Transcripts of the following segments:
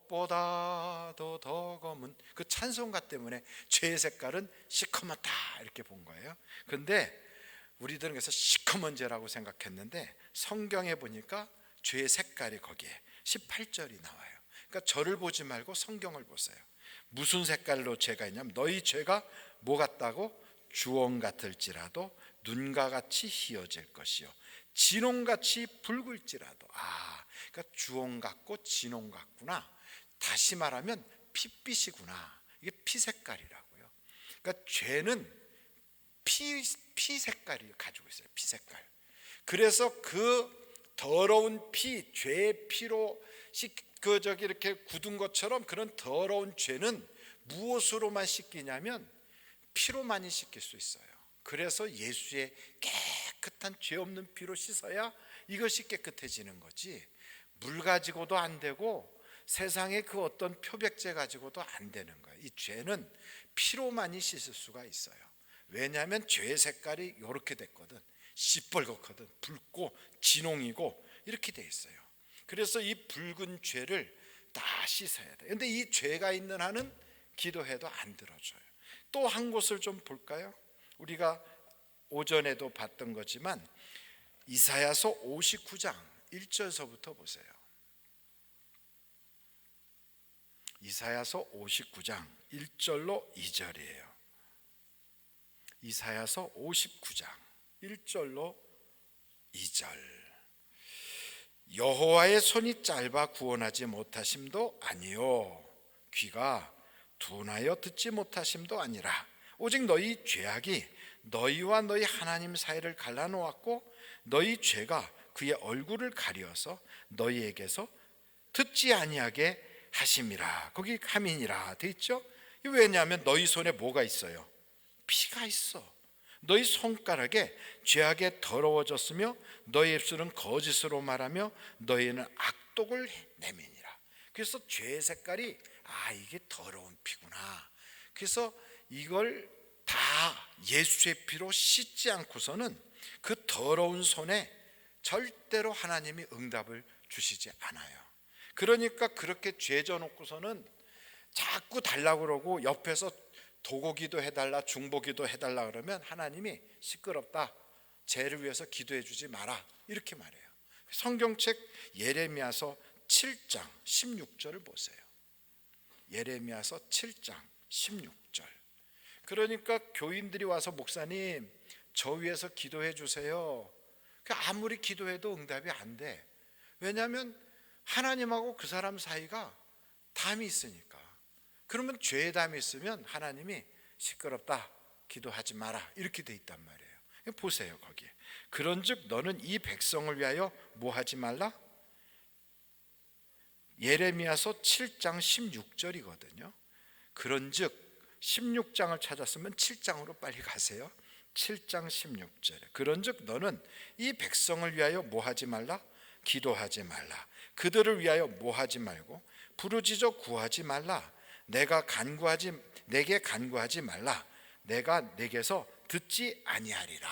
꽃보다도 더 검은 그 찬송가 때문에 죄의 색깔은 시커멓다 이렇게 본 거예요. 그런데 우리들은 그래서 시커먼 죄라고 생각했는데 성경에 보니까 죄의 색깔이 거기에 18절이 나와요. 그러니까 저를 보지 말고 성경을 보세요. 무슨 색깔로 죄가 있냐면 너희 죄가 뭐 같다고? 주홍 같을지라도 눈과 같이 희어질 것이요 진홍같이 붉을지라도. 그러니까 주홍 같고 진홍 같구나. 다시 말하면 핏빛이구나. 이게 피 색깔이라고요. 그러니까 죄는 피 색깔을 가지고 있어요. 피 색깔. 그래서 그 더러운 피, 죄의 피로 이렇게 굳은 것처럼 그런 더러운 죄는 무엇으로만 씻기냐면 피로만이 씻길 수 있어요. 그래서 예수의 깨끗한 죄 없는 피로 씻어야 이것이 깨끗해지는 거지, 물 가지고도 안 되고 세상의 그 어떤 표백제 가지고도 안 되는 거예요. 이 죄는 피로만이 씻을 수가 있어요. 왜냐하면 죄의 색깔이 이렇게 됐거든. 시뻘겋거든. 붉고 진홍이고 이렇게 돼 있어요. 그래서 이 붉은 죄를 다 씻어야 돼. 그런데 이 죄가 있는 한은 기도해도 안 들어줘요. 또 한 곳을 좀 볼까요? 우리가 오전에도 봤던 거지만 이사야서 59장 1절서부터 보세요. 이사야서 59장 1절로 2절이에요. 이사야서 59장 1절로 2절. 여호와의 손이 짧아 구원하지 못하심도 아니요 귀가 둔하여 듣지 못하심도 아니라 오직 너희 죄악이 너희와 너희 하나님 사이를 갈라놓았고 너희 죄가 그의 얼굴을 가리어서 너희에게서 듣지 아니하게 하심이라. 거기 함이니라 돼 있죠. 왜냐하면 너희 손에 뭐가 있어요? 피가 있어. 너희 손가락에 죄악에 더러워졌으며 너희 입술은 거짓으로 말하며 너희는 악독을 내미니라. 그래서 죄의 색깔이 이게 더러운 피구나. 그래서 이걸 다 예수의 피로 씻지 않고서는 그 더러운 손에 절대로 하나님이 응답을 주시지 않아요. 그러니까 그렇게 죄 져놓고서는 자꾸 달라고 그러고 옆에서 도고기도 해달라 중보기도 해달라 그러면 하나님이 시끄럽다, 죄를 위해서 기도해 주지 마라 이렇게 말해요. 성경책 예레미야서 7장 16절을 보세요. 예레미야서 7장 16절. 그러니까 교인들이 와서 목사님 저 위해서 기도해 주세요. 아무리 기도해도 응답이 안 돼. 왜냐하면 하나님하고 그 사람 사이가 담이 있으니까. 그러면 죄의 담이 있으면 하나님이 시끄럽다, 기도하지 마라 이렇게 돼 있단 말이에요. 보세요 거기에. 그런즉 너는 이 백성을 위하여 뭐 하지 말라? 예레미야서 7장 16절이거든요. 그런즉 16장을 찾았으면 7장으로 빨리 가세요. 7장 16절. 그런즉 너는 이 백성을 위하여 뭐 하지 말라? 기도하지 말라. 그들을 위하여 뭐 하지 말고 부르짖어 구하지 말라. 내게 간구하지 말라. 내가 내게서 듣지 아니하리라.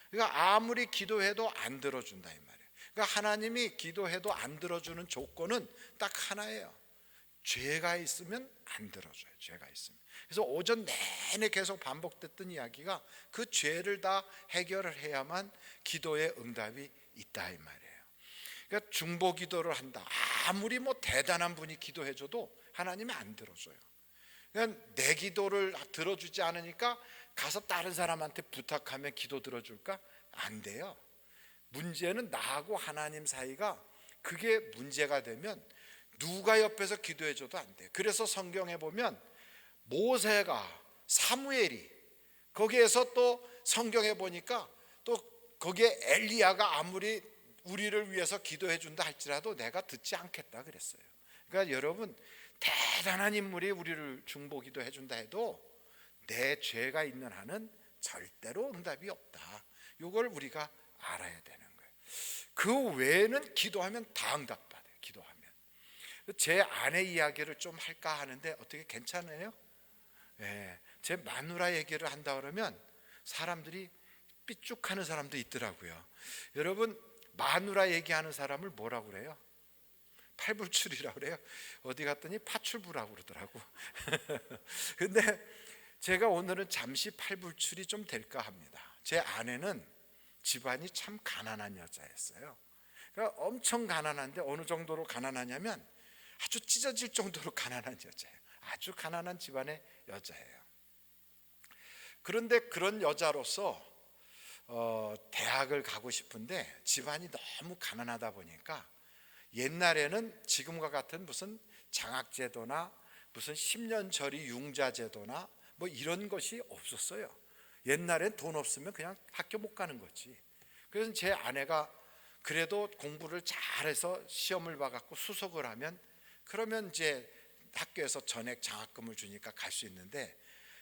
그러니까 아무리 기도해도 안 들어준다 이 말이에요. 그러니까 하나님이 기도해도 안 들어주는 조건은 딱 하나예요. 죄가 있으면 안 들어줘요. 죄가 있으면. 그래서 오전 내내 계속 반복됐던 이야기가 그 죄를 다 해결을 해야만 기도의 응답이 있다 이 말이에요. 그러니까 중보 기도를 한다. 아무리 대단한 분이 기도해줘도 하나님이 안 들어줘요. 그러니까 내 기도를 들어주지 않으니까 가서 다른 사람한테 부탁하면 기도 들어줄까? 안 돼요. 문제는 나하고 하나님 사이가 그게 문제가 되면 누가 옆에서 기도해줘도 안 돼요. 그래서 성경에 보면 모세가 사무엘이 거기에서 또 성경에 보니까 또 거기에 엘리야가 아무리 우리를 위해서 기도해 준다 할지라도 내가 듣지 않겠다 그랬어요. 그러니까 여러분 대단한 인물이 우리를 중보 기도해 준다 해도 내 죄가 있는 한은 절대로 응답이 없다. 이걸 우리가 알아야 되는 거예요. 그 외에는 기도하면 다 응답받아요. 기도하면. 제 아내 이야기를 좀 할까 하는데 어떻게 괜찮아요? 네, 제 마누라 얘기를 한다 그러면 사람들이 삐죽하는 사람도 있더라고요. 여러분 마누라 얘기하는 사람을 뭐라고 그래요? 팔불출이라고 그래요. 어디 갔더니 파출부라고 그러더라고. 근데 제가 오늘은 잠시 팔불출이 좀 될까 합니다. 제 아내는 집안이 참 가난한 여자였어요. 그러니까 엄청 가난한데 어느 정도로 가난하냐면 아주 찢어질 정도로 가난한 여자예요. 아주 가난한 집안의 여자예요. 그런데 그런 여자로서 대학을 가고 싶은데 집안이 너무 가난하다 보니까 옛날에는 지금과 같은 무슨 장학제도나 무슨 10년 절이 융자제도나 뭐 이런 것이 없었어요. 옛날엔 돈 없으면 그냥 학교 못 가는 거지. 그래서 제 아내가 그래도 공부를 잘해서 시험을 봐갖고 수석을 하면 그러면 이제 학교에서 전액 장학금을 주니까 갈 수 있는데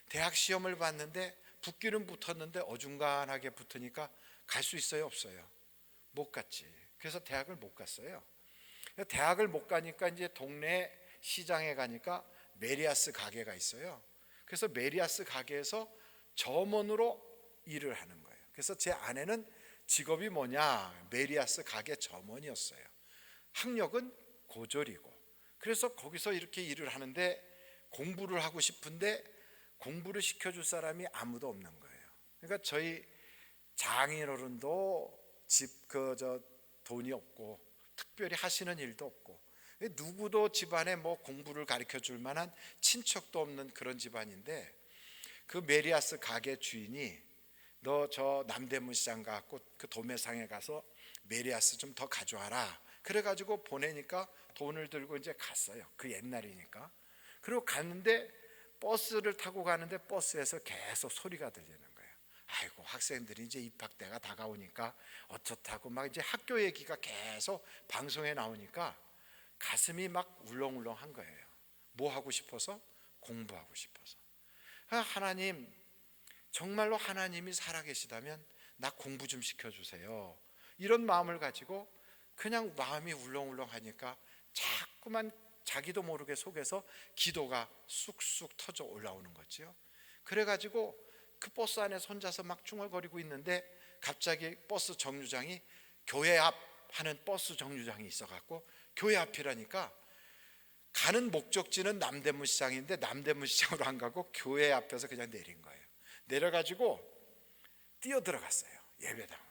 대학 시험을 봤는데 붙기는 붙었는데 어중간하게 붙으니까 갈 수 있어요, 없어요? 못 갔지. 그래서 대학을 못 갔어요. 대학을 못 가니까 이제 동네 시장에 가니까 메리아스 가게가 있어요. 그래서 메리아스 가게에서 점원으로 일을 하는 거예요. 그래서 제 아내는 직업이 뭐냐? 메리아스 가게 점원이었어요. 학력은 고졸이고. 그래서 거기서 이렇게 일을 하는데 공부를 하고 싶은데 공부를 시켜줄 사람이 아무도 없는 거예요. 그러니까 저희 장인어른도 돈이 없고 특별히 하시는 일도 없고 누구도 집안에 뭐 공부를 가르쳐 줄 만한 친척도 없는 그런 집안인데 그 메리아스 가게 주인이 너 저 남대문 시장 가고 그 도매상에 가서 메리아스 좀 더 가져와라. 그래가지고 보내니까 돈을 들고 이제 갔어요. 그 옛날이니까. 그리고 갔는데 버스를 타고 가는데 버스에서 계속 소리가 들리는 거예요. 아이고 학생들이 이제 입학때가 다가오니까 어떻다고 막 이제 학교 얘기가 계속 방송에 나오니까 가슴이 막 울렁울렁한 거예요. 뭐 하고 싶어서? 공부하고 싶어서. 하나님, 정말로 하나님이 살아계시다면 나 공부 좀 시켜주세요. 이런 마음을 가지고 그냥 마음이 울렁울렁하니까 자꾸만 자기도 모르게 속에서 기도가 쑥쑥 터져 올라오는 거죠. 그래가지고 그 버스 안에 혼자서 막 중얼거리고 있는데 갑자기 버스 정류장이 교회 앞 하는 버스 정류장이 있어갖고 교회 앞이라니까 가는 목적지는 남대문 시장인데 남대문 시장으로 안 가고 교회 앞에서 그냥 내린 거예요. 내려가지고 뛰어 들어갔어요. 예배당으로.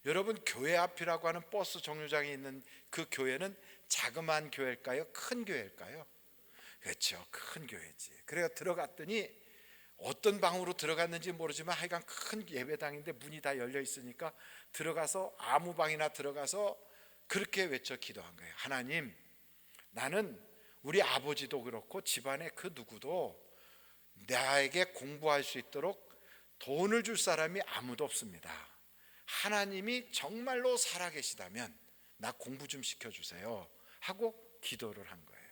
여러분, 교회 앞이라고 하는 버스 정류장이 있는 그 교회는 자그마한 교회일까요? 큰 교회일까요? 그렇죠, 큰 교회지. 그래서 들어갔더니 어떤 방으로 들어갔는지 모르지만 하여간 큰 예배당인데 문이 다 열려 있으니까 들어가서 아무 방이나 들어가서 그렇게 외쳐 기도한 거예요. 하나님, 나는 우리 아버지도 그렇고 집안에 그 누구도 나에게 공부할 수 있도록 돈을 줄 사람이 아무도 없습니다. 하나님이 정말로 살아계시다면 나 공부 좀 시켜주세요 하고 기도를 한 거예요.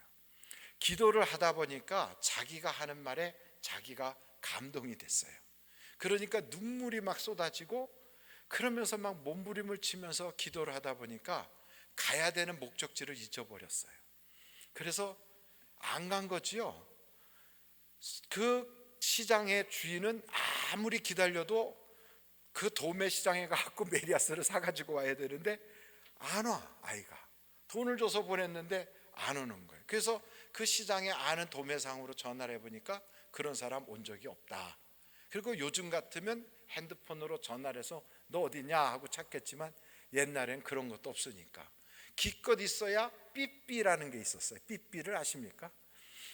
기도를 하다 보니까 자기가 하는 말에 자기가 감동이 됐어요. 그러니까 눈물이 막 쏟아지고 그러면서 막 몸부림을 치면서 기도를 하다 보니까 가야 되는 목적지를 잊어버렸어요. 그래서 안 간 거지요. 그 시장의 주인은 아무리 기다려도 그 도매시장에 가서 메리아스를 사가지고 와야 되는데 안 와. 아이가 돈을 줘서 보냈는데 안 오는 거예요. 그래서 그 시장에 아는 도매상으로 전화를 해보니까 그런 사람 온 적이 없다. 그리고 요즘 같으면 핸드폰으로 전화를 해서 너 어디냐 하고 찾겠지만 옛날엔 그런 것도 없으니까 기껏 있어야 삐삐라는 게 있었어요. 삐삐를 아십니까?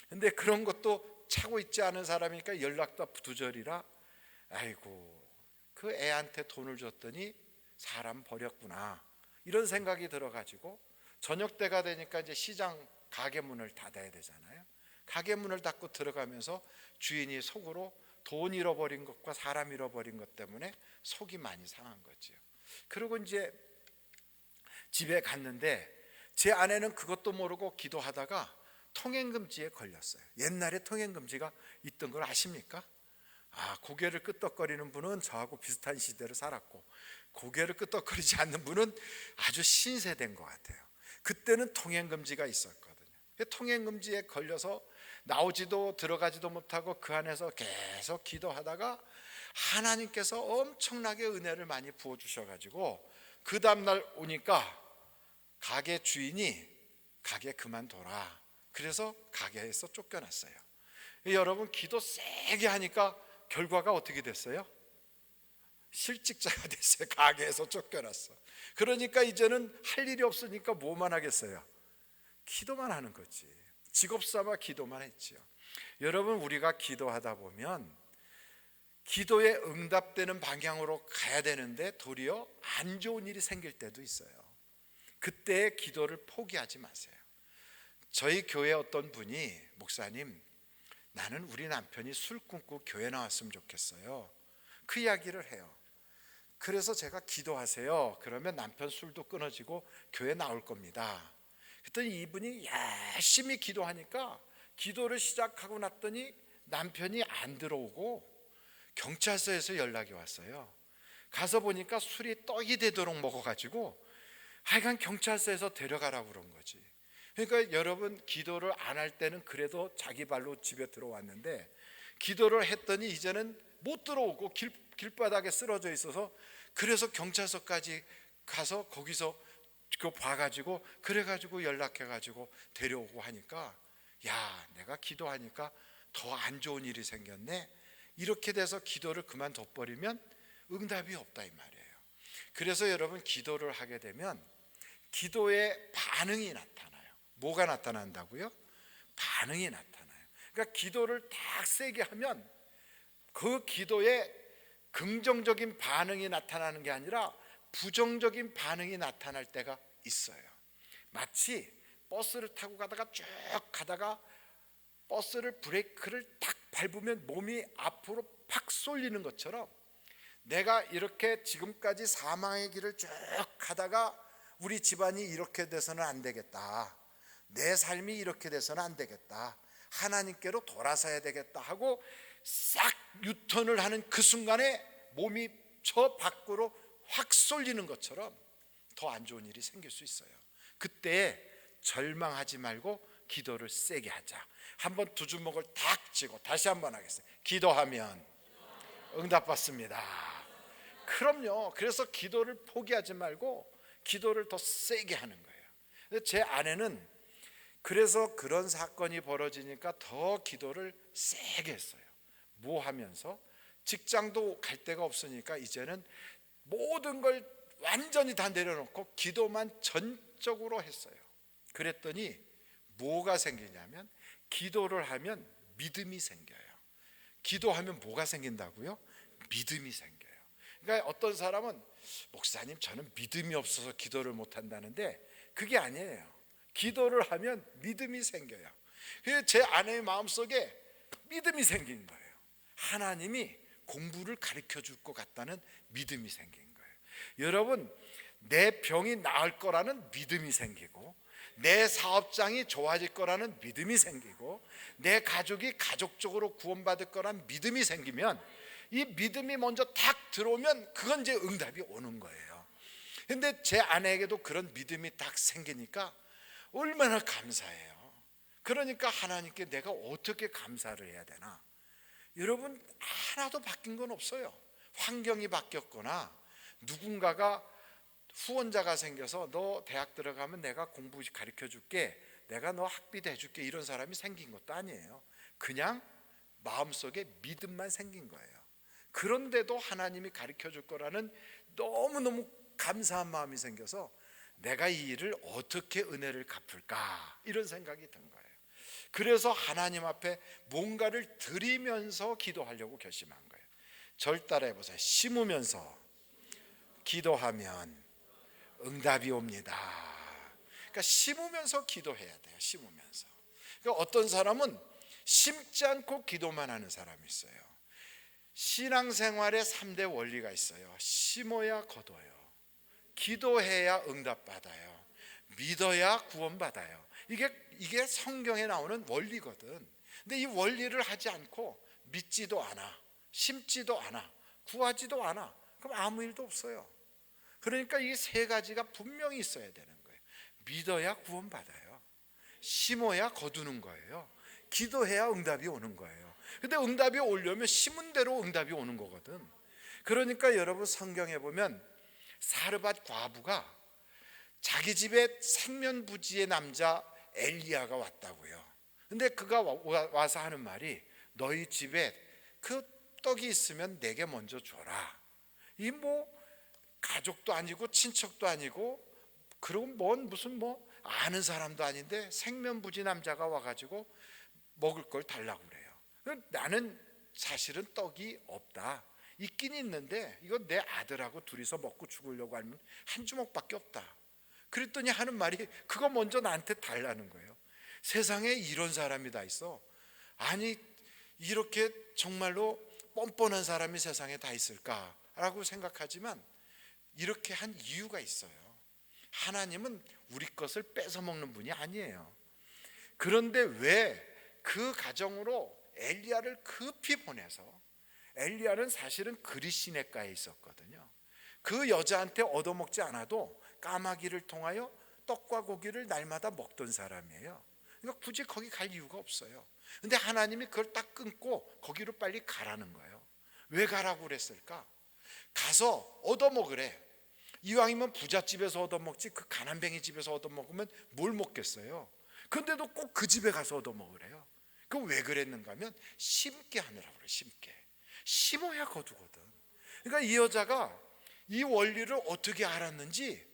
근데 그런 것도 차고 있지 않은 사람이니까 연락도 두절이라 아이고 그 애한테 돈을 줬더니 사람 버렸구나 이런 생각이 들어가지고 저녁 때가 되니까 이제 시장 가게 문을 닫아야 되잖아요. 가게 문을 닫고 들어가면서 주인이 속으로 돈 잃어버린 것과 사람 잃어버린 것 때문에 속이 많이 상한 거지요. 그리고 이제 집에 갔는데 제 아내는 그것도 모르고 기도하다가 통행금지에 걸렸어요. 옛날에 통행금지가 있던 걸 아십니까? 고개를 끄덕거리는 분은 저하고 비슷한 시대를 살았고 고개를 끄덕거리지 않는 분은 아주 신세대인 것 같아요. 그때는 통행금지가 있었거든요. 통행금지에 걸려서 나오지도 들어가지도 못하고 그 안에서 계속 기도하다가 하나님께서 엄청나게 은혜를 많이 부어주셔가지고 그 다음날 오니까 가게 주인이 가게 그만둬라. 그래서 가게에서 쫓겨났어요. 여러분, 기도 세게 하니까 결과가 어떻게 됐어요? 실직자가 됐어요. 가게에서 쫓겨났어. 그러니까 이제는 할 일이 없으니까 뭐만 하겠어요? 기도만 하는 거지. 직업 삼아 기도만 했지요. 여러분, 우리가 기도하다 보면 기도에 응답되는 방향으로 가야 되는데 도리어 안 좋은 일이 생길 때도 있어요. 그때 기도를 포기하지 마세요. 저희 교회 어떤 분이, 목사님, 나는 우리 남편이 술 끊고 교회 나왔으면 좋겠어요. 그 이야기를 해요. 그래서 제가 기도하세요. 그러면 남편 술도 끊어지고 교회 나올 겁니다. 그랬더니 이분이 열심히 기도하니까 기도를 시작하고 났더니 남편이 안 들어오고 경찰서에서 연락이 왔어요. 가서 보니까 술이 떡이 되도록 먹어가지고 하여간 경찰서에서 데려가라고 그런 거지. 그러니까 여러분, 기도를 안 할 때는 그래도 자기 발로 집에 들어왔는데 기도를 했더니 이제는 못 들어오고 길바닥에 쓰러져 있어서, 그래서 경찰서까지 가서 거기서 그거 봐가지고, 그래가지고 연락해가지고 데려오고 하니까, 야, 내가 기도하니까 더 안 좋은 일이 생겼네. 이렇게 돼서 기도를 그만둬버리면 응답이 없다 이 말이에요. 그래서 여러분, 기도를 하게 되면 기도의 반응이 나타나요. 뭐가 나타난다고요? 반응이 나타나요. 그러니까 기도를 딱 세게 하면 그 기도에 긍정적인 반응이 나타나는 게 아니라 부정적인 반응이 나타날 때가 있어요. 마치 버스를 타고 가다가 쭉 가다가 버스를 브레이크를 딱 밟으면 몸이 앞으로 팍 쏠리는 것처럼, 내가 이렇게 지금까지 사망의 길을 쭉 가다가 우리 집안이 이렇게 돼서는 안 되겠다, 내 삶이 이렇게 돼서는 안 되겠다, 하나님께로 돌아서야 되겠다 하고 싹 유턴을 하는 그 순간에 몸이 저 밖으로 확 쏠리는 것처럼 더 안 좋은 일이 생길 수 있어요. 그때 절망하지 말고 기도를 세게 하자. 한번 두 주먹을 탁 쥐고 다시 한번 하겠어요. 기도하면 응답받습니다. 그럼요. 그래서 기도를 포기하지 말고 기도를 더 세게 하는 거예요. 제 아내는 그래서 그런 사건이 벌어지니까 더 기도를 세게 했어요. 뭐 하면서? 직장도 갈 데가 없으니까 이제는 모든 걸 완전히 다 내려놓고 기도만 전적으로 했어요. 그랬더니 뭐가 생기냐면, 기도를 하면 믿음이 생겨요. 기도하면 뭐가 생긴다고요? 믿음이 생겨요. 그러니까 어떤 사람은, 목사님, 저는 믿음이 없어서 기도를 못 한다는데 그게 아니에요. 기도를 하면 믿음이 생겨요. 그래서 제 아내의 마음속에 믿음이 생긴 거예요. 하나님이 공부를 가르쳐 줄 것 같다는 믿음이 생긴 거예요. 여러분, 내 병이 나을 거라는 믿음이 생기고, 내 사업장이 좋아질 거라는 믿음이 생기고, 내 가족이 가족적으로 구원받을 거라는 믿음이 생기면, 이 믿음이 먼저 탁 들어오면 그건 이제 응답이 오는 거예요. 근데 제 아내에게도 그런 믿음이 딱 생기니까 얼마나 감사해요. 그러니까 하나님께 내가 어떻게 감사를 해야 되나? 여러분, 하나도 바뀐 건 없어요. 환경이 바뀌었거나 누군가가 후원자가 생겨서 너 대학 들어가면 내가 공부 가르쳐 줄게, 내가 너 학비도 해줄게, 이런 사람이 생긴 것도 아니에요. 그냥 마음속에 믿음만 생긴 거예요. 그런데도 하나님이 가르쳐 줄 거라는 너무너무 감사한 마음이 생겨서 내가 이 일을 어떻게 은혜를 갚을까, 이런 생각이 든 거예요. 그래서 하나님 앞에 뭔가를 드리면서 기도하려고 결심한 거예요. 절 따라해 보세요. 심으면서 기도하면 응답이 옵니다. 그러니까 심으면서 기도해야 돼요. 심으면서. 그러니까 어떤 사람은 심지 않고 기도만 하는 사람이 있어요. 신앙생활에 3대 원리가 있어요. 심어야 거둬요, 기도해야 응답받아요, 믿어야 구원받아요. 이게 성경에 나오는 원리거든. 근데 이 원리를 하지 않고 믿지도 않아, 심지도 않아, 구하지도 않아, 그럼 아무 일도 없어요. 그러니까 이 세 가지가 분명히 있어야 되는 거예요. 믿어야 구원받아요, 심어야 거두는 거예요, 기도해야 응답이 오는 거예요. 근데 응답이 오려면 심은 대로 응답이 오는 거거든. 그러니까 여러분, 성경에 보면 사르밧 과부가 자기 집에 생면부지의 남자 엘리야가 왔다고요. 근데 그가 와서 하는 말이 너희 집에 그 떡이 있으면 내게 먼저 줘라. 이 뭐 가족도 아니고 친척도 아니고 그런 무슨 아는 사람도 아닌데 생면부지 남자가 와가지고 먹을 걸 달라고 그래요. 나는 사실은 떡이 없다. 있긴 있는데 이거 내 아들하고 둘이서 먹고 죽으려고 하면 한 주먹밖에 없다. 그랬더니 하는 말이 그거 먼저 나한테 달라는 거예요. 세상에 이런 사람이 다 있어. 아니 이렇게 정말로 뻔뻔한 사람이 세상에 다 있을까라고 생각하지만 이렇게 한 이유가 있어요. 하나님은 우리 것을 뺏어 먹는 분이 아니에요. 그런데 왜 그 가정으로 엘리야를 급히 보내서, 엘리야는 사실은 그릿시내가에 있었거든요. 그 여자한테 얻어먹지 않아도 까마귀를 통하여 떡과 고기를 날마다 먹던 사람이에요. 그러니까 굳이 거기 갈 이유가 없어요. 근데 하나님이 그걸 딱 끊고 거기로 빨리 가라는 거예요. 왜 가라고 그랬을까? 가서 얻어먹으래. 이왕이면 부잣집에서 얻어먹지 그 가난뱅이 집에서 얻어먹으면 뭘 먹겠어요. 근데도 꼭 그 집에 가서 얻어먹으래요. 그 왜 그랬는가 하면 심게 하느라고 그래. 심어야 거두거든. 그러니까 이 여자가 이 원리를 어떻게 알았는지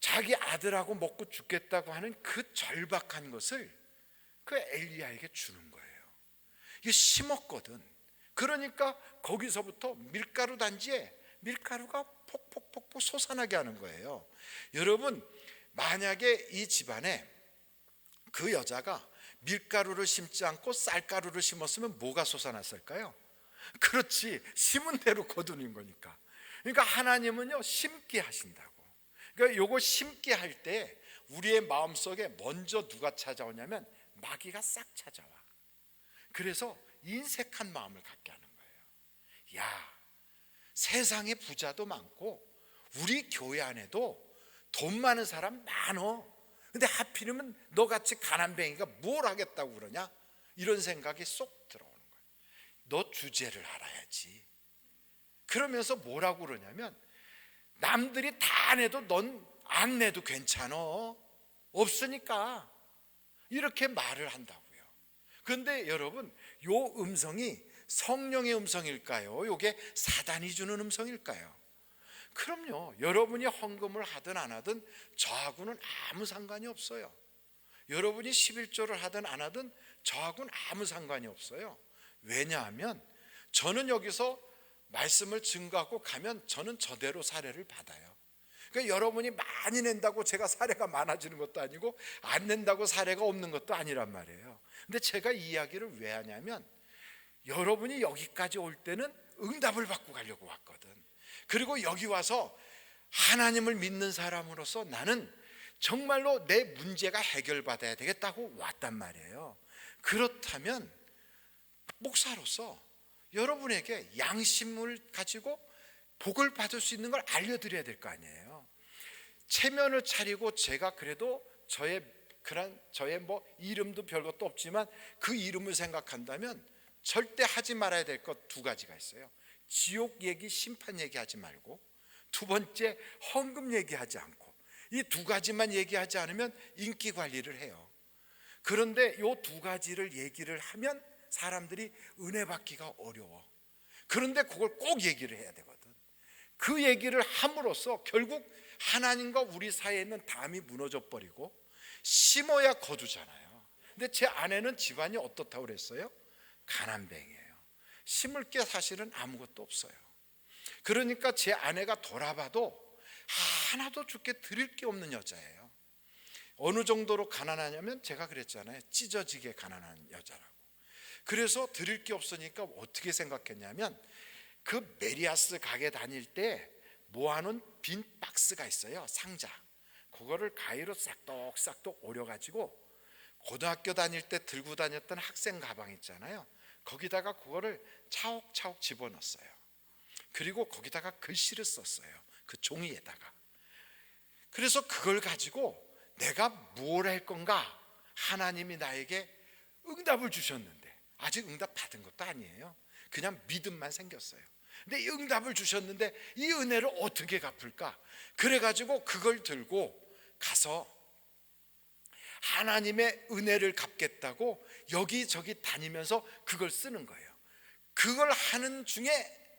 자기 아들하고 먹고 죽겠다고 하는 그 절박한 것을 그 엘리야에게 주는 거예요. 이게 심었거든. 그러니까 거기서부터 밀가루 단지에 밀가루가 폭폭폭폭 솟아나게 하는 거예요. 여러분, 만약에 이 집안에 그 여자가 밀가루를 심지 않고 쌀가루를 심었으면 뭐가 솟아났을까요? 그렇지, 심은 대로 거두는 거니까. 그러니까 하나님은요 심게 하신다고. 그러니까 요거 심게 할 때 우리의 마음속에 먼저 누가 찾아오냐면 마귀가 싹 찾아와. 그래서 인색한 마음을 갖게 하는 거예요. 야, 세상에 부자도 많고 우리 교회 안에도 돈 많은 사람 많어. 근데 하필이면 너같이 가난뱅이가 뭘 하겠다고 그러냐? 이런 생각이 쏙 들어오는 거예요. 너 주제를 알아야지. 그러면서 뭐라고 그러냐면 남들이 다 내도 넌 안 내도 괜찮아. 없으니까. 이렇게 말을 한다고요. 그런데 여러분, 요 음성이 성령의 음성일까요? 요게 사단이 주는 음성일까요? 그럼요. 여러분이 헌금을 하든 안 하든 저하고는 아무 상관이 없어요. 여러분이 11조를 하든 안 하든 저하고는 아무 상관이 없어요. 왜냐하면 저는 여기서 말씀을 증거하고 가면 저는 저대로 사례를 받아요. 그러니까 여러분이 많이 낸다고 제가 사례가 많아지는 것도 아니고 안 낸다고 사례가 없는 것도 아니란 말이에요. 근데 제가 이 이야기를 왜 하냐면 여러분이 여기까지 올 때는 응답을 받고 가려고 왔거든. 그리고 여기 와서 하나님을 믿는 사람으로서 나는 정말로 내 문제가 해결받아야 되겠다고 왔단 말이에요. 그렇다면 목사로서 여러분에게 양심을 가지고 복을 받을 수 있는 걸 알려드려야 될 거 아니에요. 체면을 차리고 제가 그래도 저의 이름도 별것도 없지만 그 이름을 생각한다면 절대 하지 말아야 될 것 두 가지가 있어요. 지옥 얘기, 심판 얘기하지 말고, 두 번째 헌금 얘기하지 않고. 이 두 가지만 얘기하지 않으면 인기 관리를 해요. 그런데 이 두 가지를 얘기를 하면 사람들이 은혜 받기가 어려워. 그런데 그걸 꼭 얘기를 해야 되거든. 그 얘기를 함으로써 결국 하나님과 우리 사이에 있는 담이 무너져 버리고 심어야 거두잖아요. 근데 제 아내는 집안이 어떻다고 그랬어요? 가난뱅이에요. 심을 게 사실은 아무것도 없어요. 그러니까 제 아내가 돌아봐도 하나도 주께 드릴 게 없는 여자예요. 어느 정도로 가난하냐면 제가 그랬잖아요. 찢어지게 가난한 여자라고. 그래서 드릴 게 없으니까 어떻게 생각했냐면 그 메리아스 가게 다닐 때 모아놓은 빈 박스가 있어요. 상자. 그거를 가위로 싹둑싹둑 오려가지고 고등학교 다닐 때 들고 다녔던 학생 가방 있잖아요. 거기다가 그거를 차곡차곡 집어넣었어요. 그리고 거기다가 글씨를 썼어요. 그 종이에다가. 그래서 그걸 가지고 내가 뭘 할 건가? 하나님이 나에게 응답을 주셨는데 아직 응답 받은 것도 아니에요. 그냥 믿음만 생겼어요. 근데 이 응답을 주셨는데 이 은혜를 어떻게 갚을까? 그래가지고 그걸 들고 가서 하나님의 은혜를 갚겠다고 여기저기 다니면서 그걸 쓰는 거예요. 그걸 하는 중에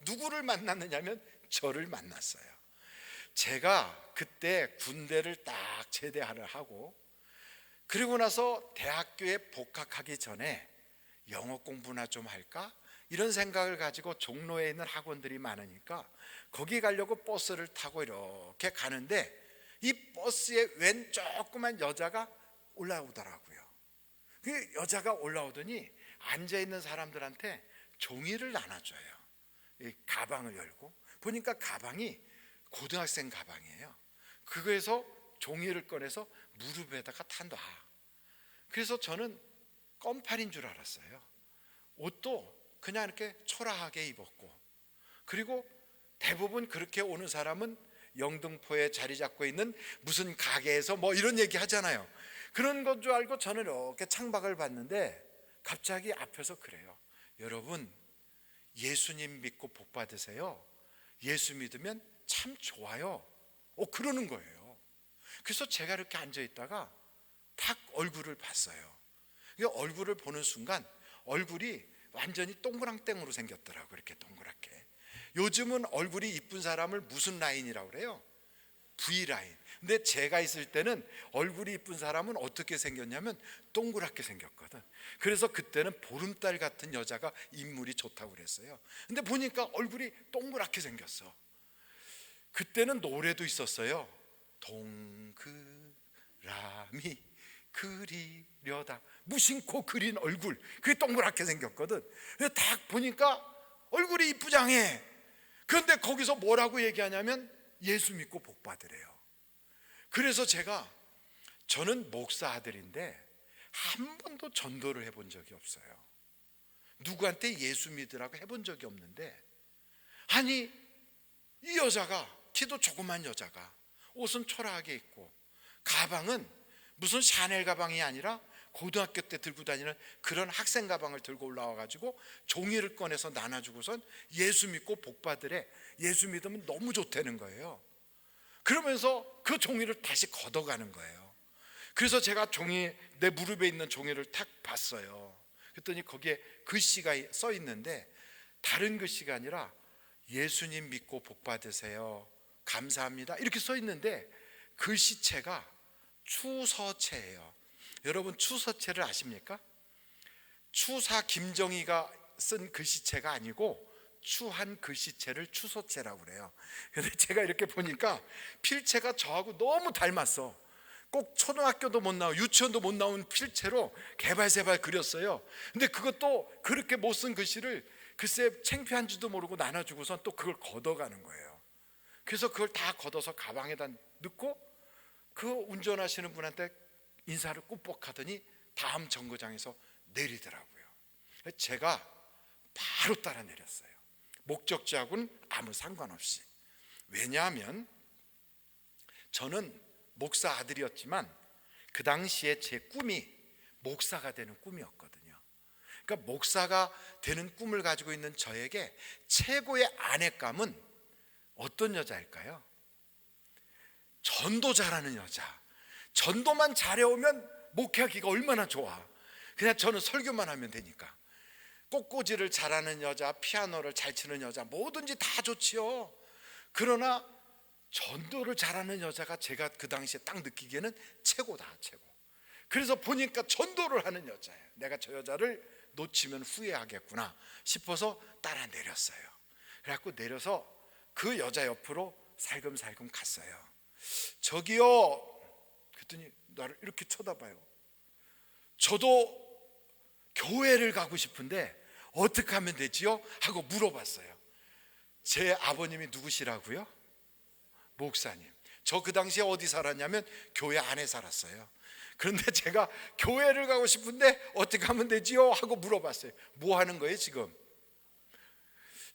누구를 만났느냐면 저를 만났어요. 제가 그때 군대를 딱 제대를 하고 그리고 나서 대학교에 복학하기 전에 영어 공부나 좀 할까? 이런 생각을 가지고 종로에 있는 학원들이 많으니까 거기 가려고 버스를 타고 이렇게 가는데 이 버스에 웬 조그만 여자가 올라오더라고요. 그 여자가 올라오더니 앉아있는 사람들한테 종이를 나눠줘요. 이 가방을 열고 보니까 가방이 고등학생 가방이에요. 그거에서 종이를 꺼내서 무릎에다가 탄다. 그래서 저는 껌팔인 줄 알았어요. 옷도 그냥 이렇게 초라하게 입었고, 그리고 대부분 그렇게 오는 사람은 영등포에 자리 잡고 있는 무슨 가게에서 뭐 이런 얘기 하잖아요. 그런 건 줄 알고 저는 이렇게 창밖을 봤는데 갑자기 앞에서 그래요. 여러분, 예수님 믿고 복 받으세요. 예수 믿으면 참 좋아요. 그러는 거예요. 그래서 제가 이렇게 앉아 있다가 탁 얼굴을 봤어요. 얼굴을 보는 순간 얼굴이 완전히 동그랑땡으로 생겼더라고요. 이렇게 동그랗게. 요즘은 얼굴이 이쁜 사람을 무슨 라인이라고 그래요? V라인. 근데 제가 있을 때는 얼굴이 이쁜 사람은 어떻게 생겼냐면 동그랗게 생겼거든. 그래서 그때는 보름달 같은 여자가 인물이 좋다고 그랬어요. 근데 보니까 얼굴이 동그랗게 생겼어. 그때는 노래도 있었어요. 동그라미 그리려다. 무심코 그린 얼굴, 그게 동그랗게 생겼거든. 딱 보니까 얼굴이 이쁘장해. 그런데 거기서 뭐라고 얘기하냐면 예수 믿고 복 받으래요. 그래서 저는 목사 아들인데 한 번도 전도를 해본 적이 없어요. 누구한테 예수 믿으라고 해본 적이 없는데, 아니 이 여자가, 키도 조그만 여자가 옷은 초라하게 입고 가방은 무슨 샤넬 가방이 아니라 고등학교 때 들고 다니는 그런 학생 가방을 들고 올라와가지고 종이를 꺼내서 나눠주고선 예수 믿고 복 받으래. 예수 믿으면 너무 좋다는 거예요. 그러면서 그 종이를 다시 걷어가는 거예요. 그래서 제가 내 무릎에 있는 종이를 탁 봤어요. 그랬더니 거기에 글씨가 써 있는데 다른 글씨가 아니라 예수님 믿고 복 받으세요, 감사합니다, 이렇게 써 있는데 글씨체가 추서체예요. 여러분, 추서체를 아십니까? 추사 김정희가 쓴 글씨체가 아니고 추한 글씨체를 추서체라고 그래요. 그런데 제가 이렇게 보니까 필체가 저하고 너무 닮았어. 꼭 초등학교도 못 나오고 유치원도 못 나온 필체로 개발세발 그렸어요. 근데 그것도 그렇게 못 쓴 글씨를 글쎄 창피한지도 모르고 나눠주고선 또 그걸 걷어가는 거예요. 그래서 그걸 다 걷어서 가방에다 넣고 그 운전하시는 분한테 인사를 꾹뻑하더니 다음 정거장에서 내리더라고요. 제가 바로 따라 내렸어요. 목적지하고는 아무 상관없이. 왜냐하면 저는 목사 아들이었지만 그 당시에 제 꿈이 목사가 되는 꿈이었거든요. 그러니까 목사가 되는 꿈을 가지고 있는 저에게 최고의 아내감은 어떤 여자일까요? 전도 잘하는 여자. 전도만 잘해오면 목회하기가 얼마나 좋아. 그냥 저는 설교만 하면 되니까. 꽃꽂이를 잘하는 여자, 피아노를 잘 치는 여자, 뭐든지 다 좋지요. 그러나 전도를 잘하는 여자가 제가 그 당시에 딱 느끼기에는 최고다, 최고. 그래서 보니까 전도를 하는 여자예요. 내가 저 여자를 놓치면 후회하겠구나 싶어서 따라 내렸어요. 그래갖고 내려서 그 여자 옆으로 살금살금 갔어요. 저기요. 그랬더니 나를 이렇게 쳐다봐요. 저도 교회를 가고 싶은데 어떻게 하면 되지요? 하고 물어봤어요. 제 아버님이 누구시라고요? 목사님. 저 그 당시에 어디 살았냐면 교회 안에 살았어요. 그런데 제가 교회를 가고 싶은데 어떻게 하면 되지요? 하고 물어봤어요. 뭐 하는 거예요 지금?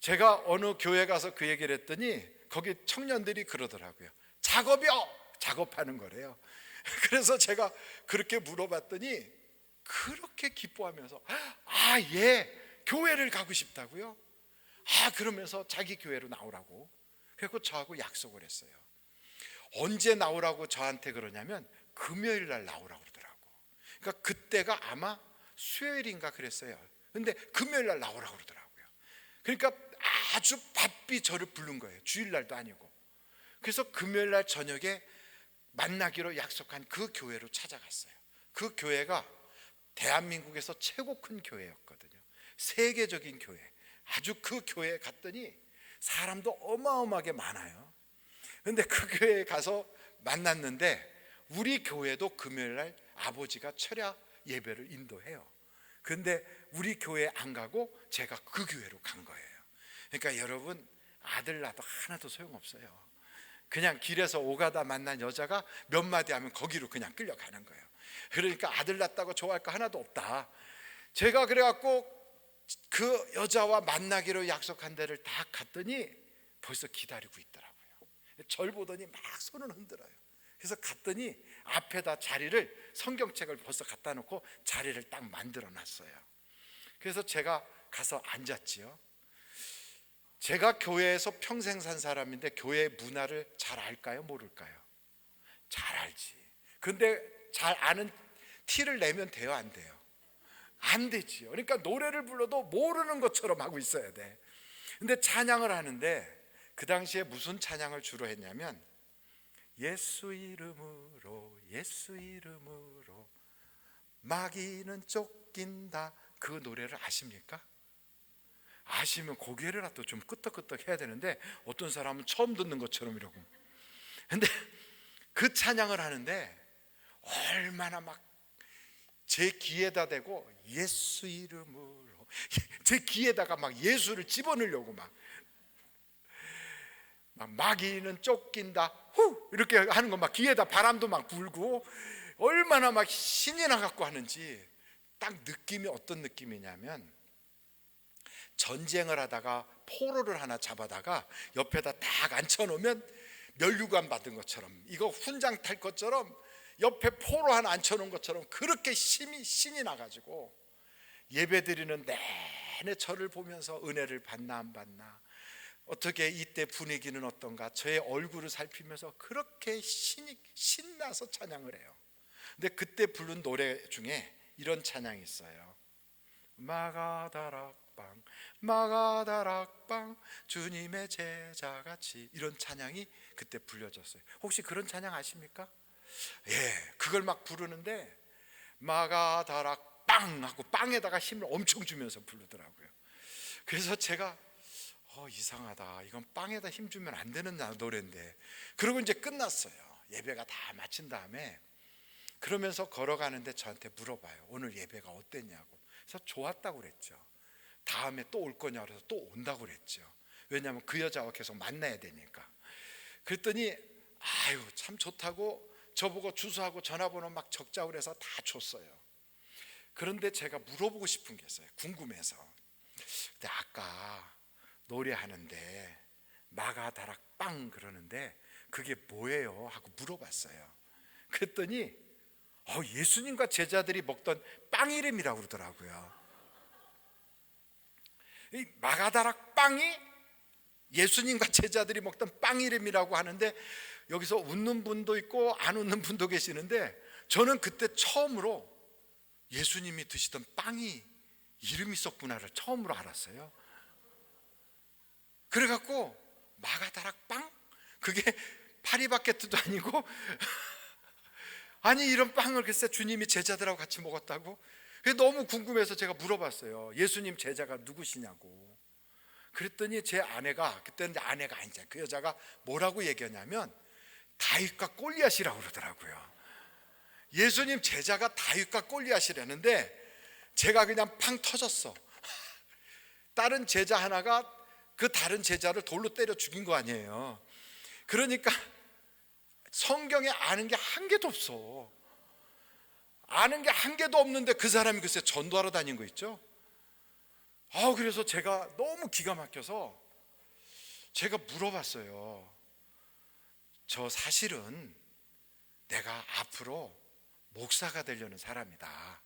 제가 어느 교회 가서 그 얘기를 했더니 거기 청년들이 그러더라고요. 작업이요. 작업하는 거래요. 그래서 제가 그렇게 물어봤더니 그렇게 기뻐하면서 예, 교회를 가고 싶다고요? 그러면서 자기 교회로 나오라고. 그래서 저하고 약속을 했어요. 언제 나오라고 저한테 그러냐면 금요일 날 나오라고 그러더라고. 그러니까 그때가 아마 수요일인가 그랬어요. 근데 금요일 날 나오라고 그러더라고요. 그러니까 아주 바삐 저를 부른 거예요. 주일날도 아니고. 그래서 금요일 날 저녁에 만나기로 약속한 그 교회로 찾아갔어요. 그 교회가 대한민국에서 최고 큰 교회였거든요. 세계적인 교회. 아주 그 교회에 갔더니 사람도 어마어마하게 많아요. 근데 그 교회에 가서 만났는데 우리 교회도 금요일 날 아버지가 철야 예배를 인도해요. 근데 우리 교회 안 가고 제가 그 교회로 간 거예요. 그러니까 여러분, 아들 낳아도 하나도 소용없어요. 그냥 길에서 오가다 만난 여자가 몇 마디 하면 거기로 그냥 끌려가는 거예요. 그러니까 아들 낳았다고 좋아할 거 하나도 없다. 제가 그래갖고 그 여자와 만나기로 약속한 데를 딱 갔더니 벌써 기다리고 있더라고요. 절 보더니 막 손을 흔들어요. 그래서 갔더니 앞에다 자리를, 성경책을 벌써 갖다 놓고 자리를 딱 만들어 놨어요. 그래서 제가 가서 앉았지요. 제가 교회에서 평생 산 사람인데 교회 문화를 잘 알까요? 모를까요? 잘 알지. 근데 잘 아는 티를 내면 돼요? 안 돼요? 안 되지요. 그러니까 노래를 불러도 모르는 것처럼 하고 있어야 돼. 근데 찬양을 하는데 그 당시에 무슨 찬양을 주로 했냐면 예수 이름으로 예수 이름으로 마귀는 쫓긴다, 그 노래를 아십니까? 아시면 고개를라도 좀 끄덕끄덕 해야 되는데 어떤 사람은 처음 듣는 것처럼 이러고. 근데 그 찬양을 하는데 얼마나 막 제 귀에다 대고 예수 이름으로, 제 귀에다가 막 예수를 집어넣으려고 막 마귀는 쫓긴다 후 이렇게 하는 거, 막 귀에다 바람도 막 불고 얼마나 막 신이 나갖고 하는지. 딱 느낌이 어떤 느낌이냐면 전쟁을 하다가 포로를 하나 잡아다가 옆에다 딱 앉혀놓으면 면류관 받은 것처럼, 이거 훈장 탈 것처럼 옆에 포로 하나 앉혀놓은 것처럼 그렇게 신이 나가지고 예배드리는 내내 저를 보면서 은혜를 받나 안 받나, 어떻게 이때 분위기는 어떤가, 저의 얼굴을 살피면서 그렇게 신나서 찬양을 해요. 근데 그때 부른 노래 중에 이런 찬양이 있어요. 마가다락방 마가다락방 주님의 제자같이, 이런 찬양이 그때 불려졌어요. 혹시 그런 찬양 아십니까? 예, 그걸 막 부르는데 마가다락빵 하고 빵에다가 힘을 엄청 주면서 부르더라고요. 그래서 제가 이상하다, 이건 빵에다 힘 주면 안 되는 노래인데. 그러고 이제 끝났어요. 예배가 다 마친 다음에 그러면서 걸어가는데 저한테 물어봐요. 오늘 예배가 어땠냐고. 그래서 좋았다고 그랬죠. 다음에 또 올 거냐 그래서 또 온다고 그랬죠. 왜냐하면 그 여자와 계속 만나야 되니까. 그랬더니 아유 참 좋다고 저보고 주소하고 전화번호 막 적자고 그래서 다 줬어요. 그런데 제가 물어보고 싶은 게 있어요. 궁금해서. 근데 아까 노래하는데 마가다락빵 그러는데 그게 뭐예요? 하고 물어봤어요. 그랬더니 예수님과 제자들이 먹던 빵 이름이라고 그러더라고요. 이 마가다락빵이 예수님과 제자들이 먹던 빵 이름이라고 하는데, 여기서 웃는 분도 있고 안 웃는 분도 계시는데 저는 그때 처음으로 예수님이 드시던 빵이 이름이 있었구나를 처음으로 알았어요. 그래갖고 마가다락빵? 그게 파리바게뜨도 아니고 아니 이런 빵을 글쎄 주님이 제자들하고 같이 먹었다고? 그게 너무 궁금해서 제가 물어봤어요. 예수님 제자가 누구시냐고. 그랬더니 제 아내가, 그때는 아내가 아니잖아요, 그 여자가 뭐라고 얘기하냐면 다윗과 골리앗이라고 그러더라고요. 예수님 제자가 다윗과 골리앗이라는데 제가 그냥 팡 터졌어. 다른 제자 하나가 그 다른 제자를 돌로 때려 죽인 거 아니에요. 그러니까 성경에 아는 게 한 개도 없어. 아는 게 한 개도 없는데 그 사람이 글쎄 전도하러 다닌 거 있죠. 그래서 제가 너무 기가 막혀서 제가 물어봤어요. 저 사실은 내가 앞으로 목사가 되려는 사람이다.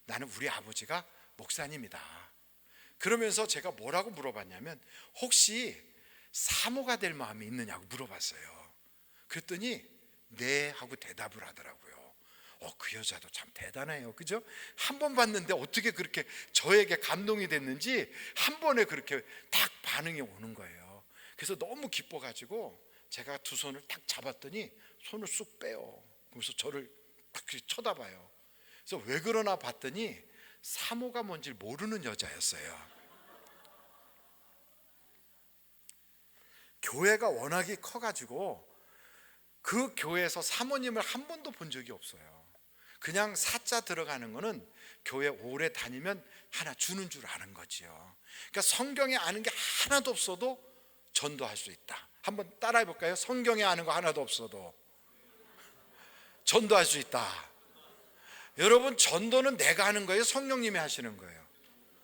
나는 우리 아버지가 목사님이다. 그러면서 제가 뭐라고 물어봤냐면 혹시 사모가 될 마음이 있느냐고 물어봤어요. 그랬더니 네 하고 대답을 하더라고요. 그 여자도 참 대단해요. 그죠? 한 번 봤는데 어떻게 그렇게 저에게 감동이 됐는지 한 번에 그렇게 딱 반응이 오는 거예요. 그래서 너무 기뻐가지고 제가 두 손을 딱 잡았더니 손을 쑥 빼요. 그래서 저를 딱 쳐다봐요. 그래서 왜 그러나 봤더니 사모가 뭔지 모르는 여자였어요. 교회가 워낙에 커가지고 그 교회에서 사모님을 한 번도 본 적이 없어요. 그냥 사자 들어가는 거는 교회 오래 다니면 하나 주는 줄 아는 거지요. 그러니까 성경에 아는 게 하나도 없어도 전도할 수 있다. 한번 따라해 볼까요? 성경에 아는 거 하나도 없어도 전도할 수 있다. 여러분, 전도는 내가 하는 거예요? 성령님이 하시는 거예요?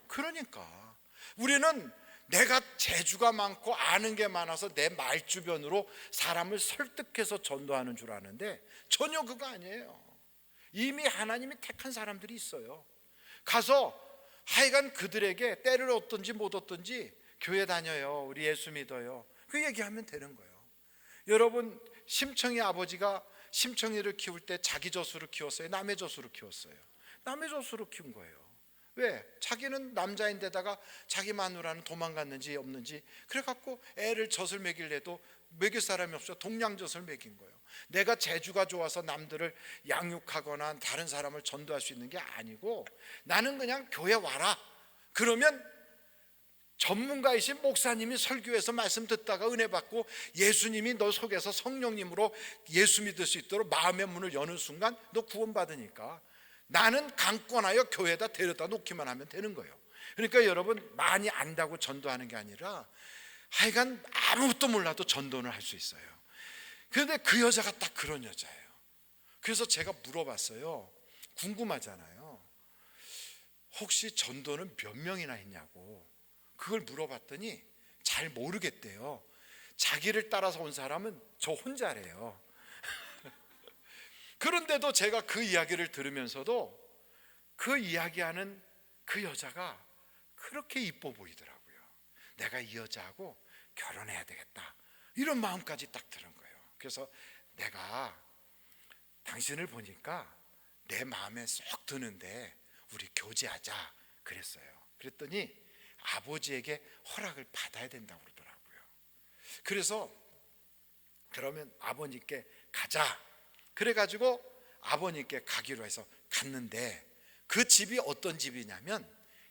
그러니까 우리는 내가 재주가 많고 아는 게 많아서 내 말주변으로 사람을 설득해서 전도하는 줄 아는데 전혀 그거 아니에요. 이미 하나님이 택한 사람들이 있어요. 가서 하여간 그들에게 때를 얻든지 못 얻든지 교회 다녀요, 우리 예수 믿어요, 그 얘기하면 되는 거예요. 여러분, 심청이 아버지가 심청이를 키울 때 자기 젖으로 키웠어요? 남의 젖으로 키웠어요? 남의 젖으로 키운 거예요. 왜? 자기는 남자인데다가 자기 마누라는 도망갔는지 없는지 그래갖고 애를 젖을 먹일래도 먹일 사람이 없어 동양젖을 먹인 거예요. 내가 재주가 좋아서 남들을 양육하거나 다른 사람을 전도할 수 있는 게 아니고 나는 그냥 교회 와라. 그러면 전문가이신 목사님이 설교해서 말씀 듣다가 은혜 받고 예수님이 너 속에서 성령님으로 예수 믿을 수 있도록 마음의 문을 여는 순간 너 구원받으니까 나는 강권하여 교회에다 데려다 놓기만 하면 되는 거예요. 그러니까 여러분, 많이 안다고 전도하는 게 아니라 하여간 아무것도 몰라도 전도는 할 수 있어요. 그런데 그 여자가 딱 그런 여자예요. 그래서 제가 물어봤어요. 궁금하잖아요. 혹시 전도는 몇 명이나 했냐고 그걸 물어봤더니 잘 모르겠대요. 자기를 따라서 온 사람은 저 혼자래요. 그런데도 제가 그 이야기를 들으면서도 그 이야기하는 그 여자가 그렇게 이뻐 보이더라고요. 내가 이 여자하고 결혼해야 되겠다, 이런 마음까지 딱 드는 거예요. 그래서 내가 당신을 보니까 내 마음에 쏙 드는데 우리 교제하자 그랬어요. 그랬더니 아버지에게 허락을 받아야 된다고 그러더라고요. 그래서 그러면 아버님께 가자 그래가지고 아버님께 가기로 해서 갔는데 그 집이 어떤 집이냐면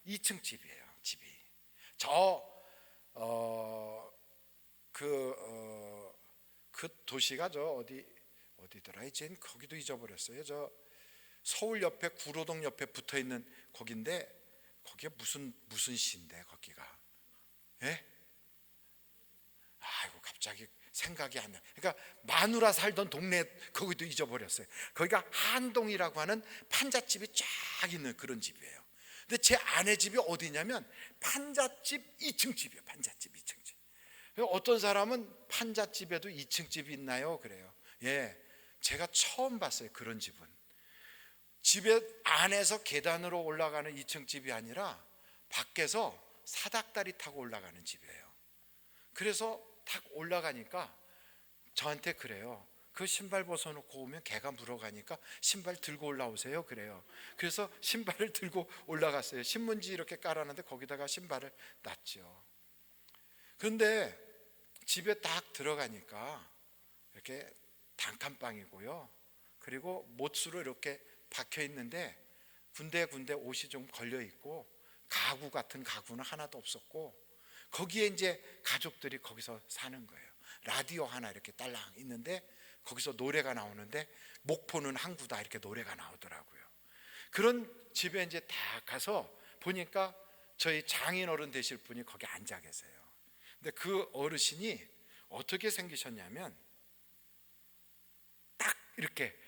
2층 집이에요. 집이 그 도시가 저 어디더라, 이젠 거기도 잊어버렸어요. 저 서울 옆에 구로동 옆에 붙어있는 거긴데 거기가 무슨 시인데 거기가, 예? 아이고 갑자기 생각이 안 나. 그러니까 마누라 살던 동네 거기도 잊어버렸어요. 거기가 한동이라고 하는 판잣집이 쫙 있는 그런 집이에요. 근데 제 아내 집이 어디냐면 판잣집 2층 집이에요. 판잣집 2층 집. 어떤 사람은 판잣집에도 2층 집이 있나요? 그래요. 예, 제가 처음 봤어요. 그런 집은 집에 안에서 계단으로 올라가는 2층 집이 아니라 밖에서 사닥다리 타고 올라가는 집이에요. 그래서 탁 올라가니까 저한테 그래요. 그 신발 벗어놓고 오면 개가 물어가니까 신발 들고 올라오세요 그래요. 그래서 신발을 들고 올라갔어요. 신문지 이렇게 깔아놨는데 거기다가 신발을 놨죠. 그런데 집에 딱 들어가니까 이렇게 단칸방이고요, 그리고 못수로 이렇게 박혀 있는데 군데군데 옷이 좀 걸려 있고 가구 같은 가구는 하나도 없었고 거기에 이제 가족들이 거기서 사는 거예요. 라디오 하나 이렇게 딸랑 있는데 거기서 노래가 나오는데 목포는 항구다 이렇게 노래가 나오더라고요. 그런 집에 이제 다 가서 보니까 저희 장인 어른 되실 분이 거기 앉아 계세요. 근데 그 어르신이 어떻게 생기셨냐면 딱 이렇게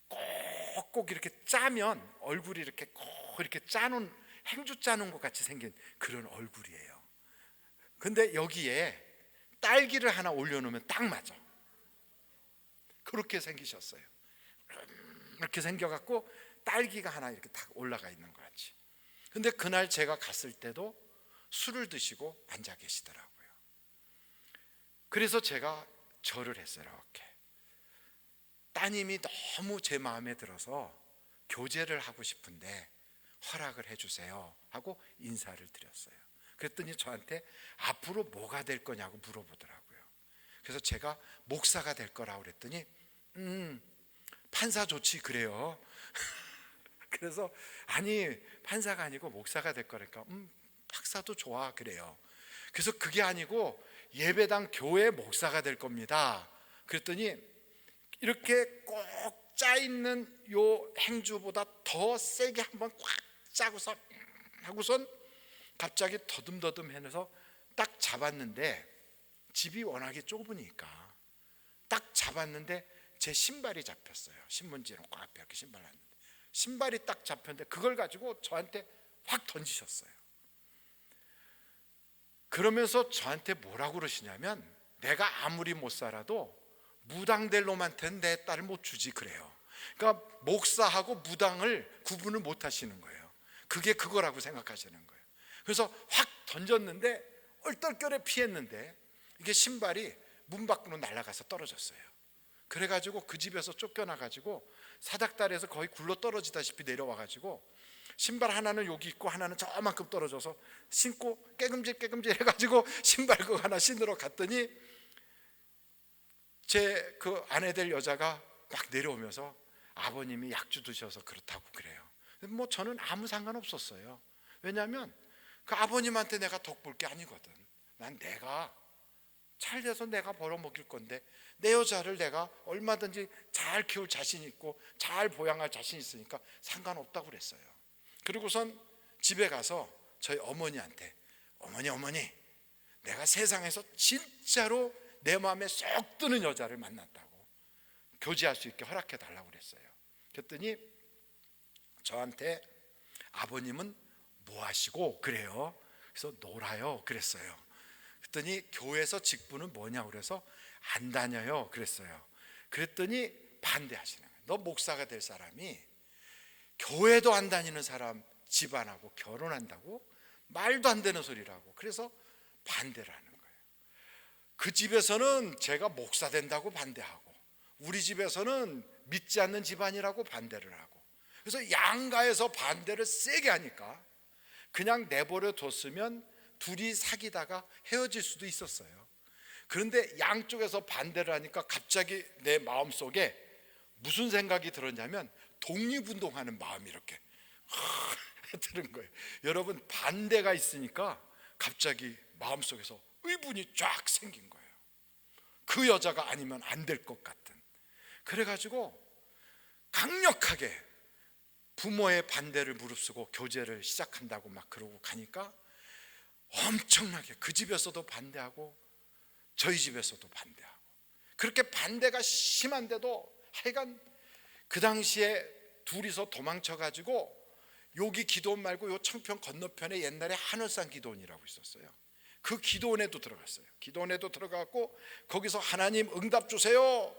꼭꼭 이렇게 짜면 얼굴이 이렇게 꼭 이렇게 짜놓은 행주 짜놓은 것 같이 생긴 그런 얼굴이에요. 근데 여기에 딸기를 하나 올려놓으면 딱 맞아. 그렇게 생기셨어요. 이렇게 생겨갖고 딸기가 하나 이렇게 딱 올라가 있는 것 같이. 근데 그날 제가 갔을 때도 술을 드시고 앉아 계시더라고요. 그래서 제가 절을 했어요. 이렇게 따님이 너무 제 마음에 들어서 교제를 하고 싶은데 허락을 해주세요 하고 인사를 드렸어요. 그랬더니 저한테 앞으로 뭐가 될 거냐고 물어보더라고요. 그래서 제가 목사가 될 거라고 그랬더니 판사 좋지 그래요. 그래서 아니 판사가 아니고 목사가 될 거니까 박사도 좋아 그래요. 그래서 그게 아니고 예배당 교회 목사가 될 겁니다. 그랬더니 이렇게 꼭 짜있는 요 행주보다 더 세게 한번 꽉 짜고서 하고선 갑자기 더듬더듬 해서 딱 잡았는데, 집이 워낙에 좁으니까 딱 잡았는데 제 신발이 잡혔어요. 신문지로 꽉 이렇게 신발 놨는데 신발이 딱 잡혔는데 그걸 가지고 저한테 확 던지셨어요. 그러면서 저한테 뭐라고 그러시냐면 내가 아무리 못 살아도 무당될 놈한테는 내 딸을 못 주지 그래요. 그러니까 목사하고 무당을 구분을 못 하시는 거예요. 그게 그거라고 생각하시는 거예요. 그래서 확 던졌는데 얼떨결에 피했는데 이게 신발이 문 밖으로 날아가서 떨어졌어요. 그래가지고 그 집에서 쫓겨나가지고 사닥다리에서 거의 굴러 떨어지다시피 내려와가지고 신발 하나는 여기 있고 하나는 저만큼 떨어져서 신고 깨금질 해가지고 신발 그거 하나 신으러 갔더니 제 그 아내 될 여자가 막 내려오면서 아버님이 약주 드셔서 그렇다고 그래요. 뭐 저는 아무 상관없었어요. 왜냐하면 그 아버님한테 내가 덕 볼 게 아니거든. 난 내가 잘 돼서 내가 벌어먹일 건데 내 여자를 내가 얼마든지 잘 키울 자신 있고 잘 보양할 자신 있으니까 상관없다고 그랬어요. 그리고선 집에 가서 저희 어머니한테 어머니 내가 세상에서 진짜로 내 마음에 쏙 드는 여자를 만났다고 교제할 수 있게 허락해 달라고 그랬어요. 그랬더니 저한테 아버님은 뭐 하시고 그래요? 그래서 놀아요 그랬어요. 그랬더니 교회에서 직분은 뭐냐고 그래서 안 다녀요 그랬어요. 그랬더니 반대하시는 거예요. 너 목사가 될 사람이 교회도 안 다니는 사람 집안하고 결혼한다고? 말도 안 되는 소리라고. 그래서 반대를 하는 거예요. 그 집에서는 제가 목사 된다고 반대하고 우리 집에서는 믿지 않는 집안이라고 반대를 하고, 그래서 양가에서 반대를 세게 하니까 그냥 내버려 뒀으면 둘이 사귀다가 헤어질 수도 있었어요. 그런데 양쪽에서 반대를 하니까 갑자기 내 마음속에 무슨 생각이 들었냐면 독립운동하는 마음이 이렇게 드는 거예요. 여러분 반대가 있으니까 갑자기 마음속에서 의분이 쫙 생긴 거예요. 그 여자가 아니면 안 될 것 같은. 그래가지고 강력하게 부모의 반대를 무릅쓰고 교제를 시작한다고 막 그러고 가니까 엄청나게 그 집에서도 반대하고 저희 집에서도 반대하고 그렇게 반대가 심한데도 하여간 그 당시에 둘이서 도망쳐가지고 여기 기도원 말고 요 청평 건너편에 옛날에 하늘산 기도원이라고 있었어요. 그 기도원에도 들어갔어요. 기도원에도 들어갔고 거기서 하나님 응답 주세요.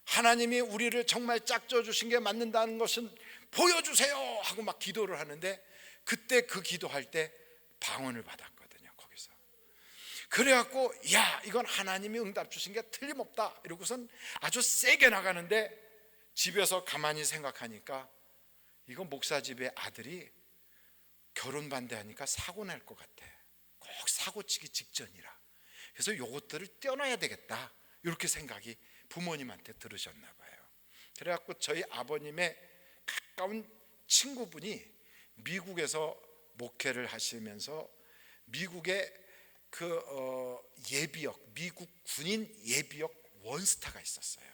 하나님이 우리를 정말 짝져 주신 게 맞는다는 것은 보여주세요 하고 막 기도를 하는데 그때 그 기도할 때 방언을 받았거든요. 거기서. 그래갖고 야 이건 하나님이 응답 주신 게 틀림없다 이러고선 아주 세게 나가는데 집에서 가만히 생각하니까 이건 목사 집의 아들이 결혼 반대하니까 사고 날 것 같아. 꼭 사고 치기 직전이라. 그래서 요것들을 떼어놔야 되겠다 이렇게 생각이 부모님한테 들으셨나 봐요. 그래갖고 저희 아버님의 가까운 친구분이 미국에서 목회를 하시면서 미국의 예비역, 미국 군인 예비역 원스타가 있었어요.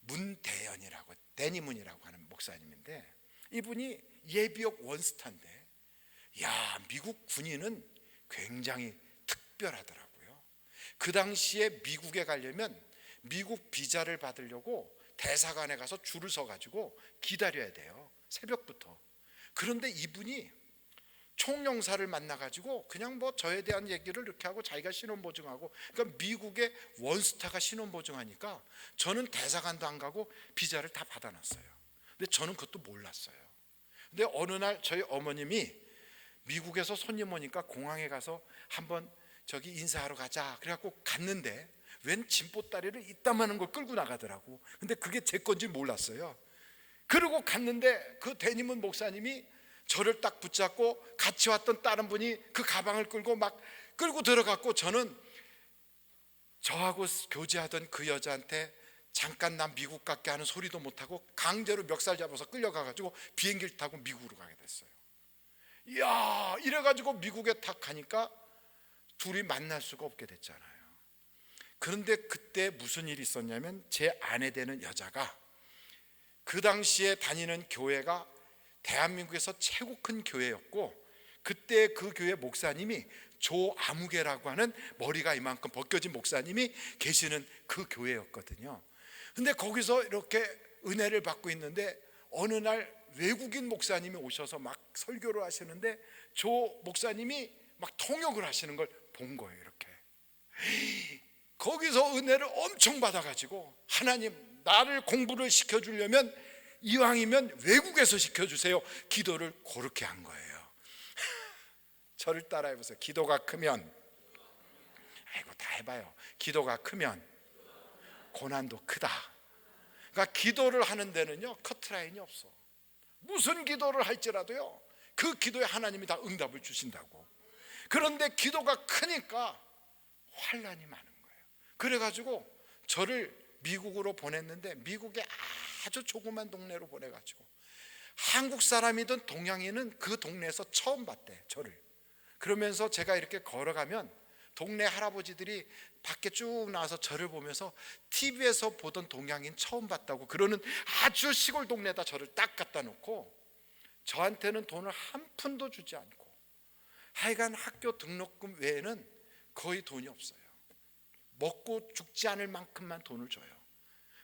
문대연이라고, 데니문이라고 하는 목사님인데 이분이 예비역 원스타인데 야 미국 군인은 굉장히 특별하더라고요. 그 당시에 미국에 가려면 미국 비자를 받으려고 대사관에 가서 줄을 서가지고 기다려야 돼요. 새벽부터. 그런데 이분이 총영사를 만나가지고 그냥 뭐 저에 대한 얘기를 이렇게 하고 자기가 신원보증하고, 그러니까 미국의 원스타가 신원보증하니까 저는 대사관도 안 가고 비자를 다 받아놨어요. 근데 저는 그것도 몰랐어요. 근데 어느 날 저희 어머님이 미국에서 손님 오니까 공항에 가서 한번 저기 인사하러 가자 그래갖고 갔는데 웬 짐보따리를 이따만한 걸 끌고 나가더라고. 근데 그게 제 건지 몰랐어요. 그러고 갔는데 그 대님은 목사님이 저를 딱 붙잡고 같이 왔던 다른 분이 그 가방을 끌고 막 끌고 들어갔고, 저는 저하고 교제하던 그 여자한테 잠깐 나 미국 갈게 하는 소리도 못하고 강제로 멱살 잡아서 끌려가가지고 비행기를 타고 미국으로 가게 됐어요. 이야, 이래가지고 미국에 딱 가니까 둘이 만날 수가 없게 됐잖아요. 그런데 그때 무슨 일이 있었냐면, 제 아내 되는 여자가 그 당시에 다니는 교회가 대한민국에서 최고 큰 교회였고, 그때 그 교회 목사님이 조아무개라고 하는 머리가 이만큼 벗겨진 목사님이 계시는 그 교회였거든요. 근데 거기서 이렇게 은혜를 받고 있는데 어느 날 외국인 목사님이 오셔서 막 설교를 하시는데 조 목사님이 막 통역을 하시는 걸 본 거예요. 이렇게 거기서 은혜를 엄청 받아가지고, 하나님, 나를 공부를 시켜주려면 이왕이면 외국에서 시켜주세요. 기도를 그렇게 한 거예요. 저를 따라해보세요. 기도가 크면, 아이고 다 해봐요. 기도가 크면 고난도 크다. 그러니까 기도를 하는 데는요, 커트라인이 없어. 무슨 기도를 할지라도요, 그 기도에 하나님이 다 응답을 주신다고. 그런데 기도가 크니까 환난이 많은 거예요. 그래가지고 저를 미국으로 보냈는데, 미국의 아주 조그만 동네로 보내가지고 한국 사람이든 동양인은 그 동네에서 처음 봤대, 저를. 그러면서 제가 이렇게 걸어가면 동네 할아버지들이 밖에 쭉 나와서 저를 보면서 TV에서 보던 동양인 처음 봤다고 그러는 아주 시골 동네에다 저를 딱 갖다 놓고 저한테는 돈을 한 푼도 주지 않고, 하여간 학교 등록금 외에는 거의 돈이 없어요. 먹고 죽지 않을 만큼만 돈을 줘요.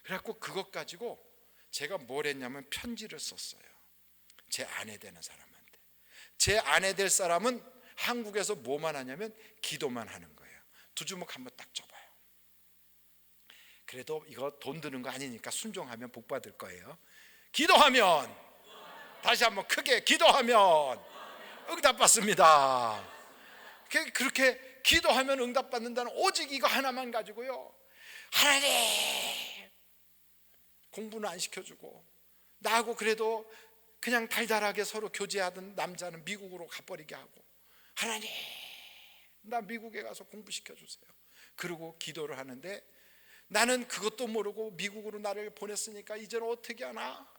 그래갖고 그것 가지고 제가 뭘 했냐면 편지를 썼어요. 제 아내 되는 사람한테. 제 아내 될 사람은 한국에서 뭐만 하냐면 기도만 하는 거예요. 두 주먹 한번 딱 줘봐요. 그래도 이거 돈 드는 거 아니니까 순종하면 복 받을 거예요. 기도하면, 다시 한번 크게, 기도하면 응답받습니다. 그렇게 기도하면 응답받는다는 오직 이거 하나만 가지고요, 하나님, 공부는 안 시켜주고 나하고 그래도 그냥 달달하게 서로 교제하던 남자는 미국으로 가버리게 하고, 하나님, 나 미국에 가서 공부시켜주세요. 그리고 기도를 하는데, 나는 그것도 모르고 미국으로 나를 보냈으니까 이제는 어떻게 하나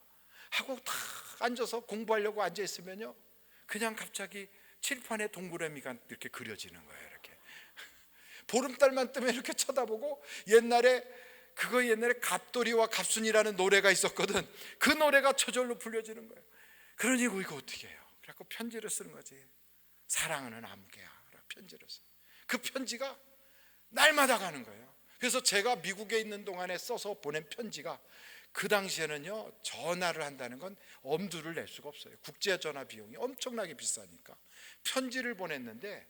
하고 탁 앉아서 공부하려고 앉아있으면요, 그냥 갑자기 칠판에 동그라미가 이렇게 그려지는 거예요. 이렇게 보름달만 뜨면 이렇게 쳐다보고, 옛날에 갑돌이와 갑순이라는 노래가 있었거든. 그 노래가 저절로 불려지는 거예요. 그러니 이거 어떻게 해요? 그래서 편지를 쓰는 거지. 사랑하는 아무개야, 편지를 써. 그 편지가 날마다 가는 거예요. 그래서 제가 미국에 있는 동안에 써서 보낸 편지가, 그 당시에는요, 전화를 한다는 건 엄두를 낼 수가 없어요. 국제전화 비용이 엄청나게 비싸니까. 편지를 보냈는데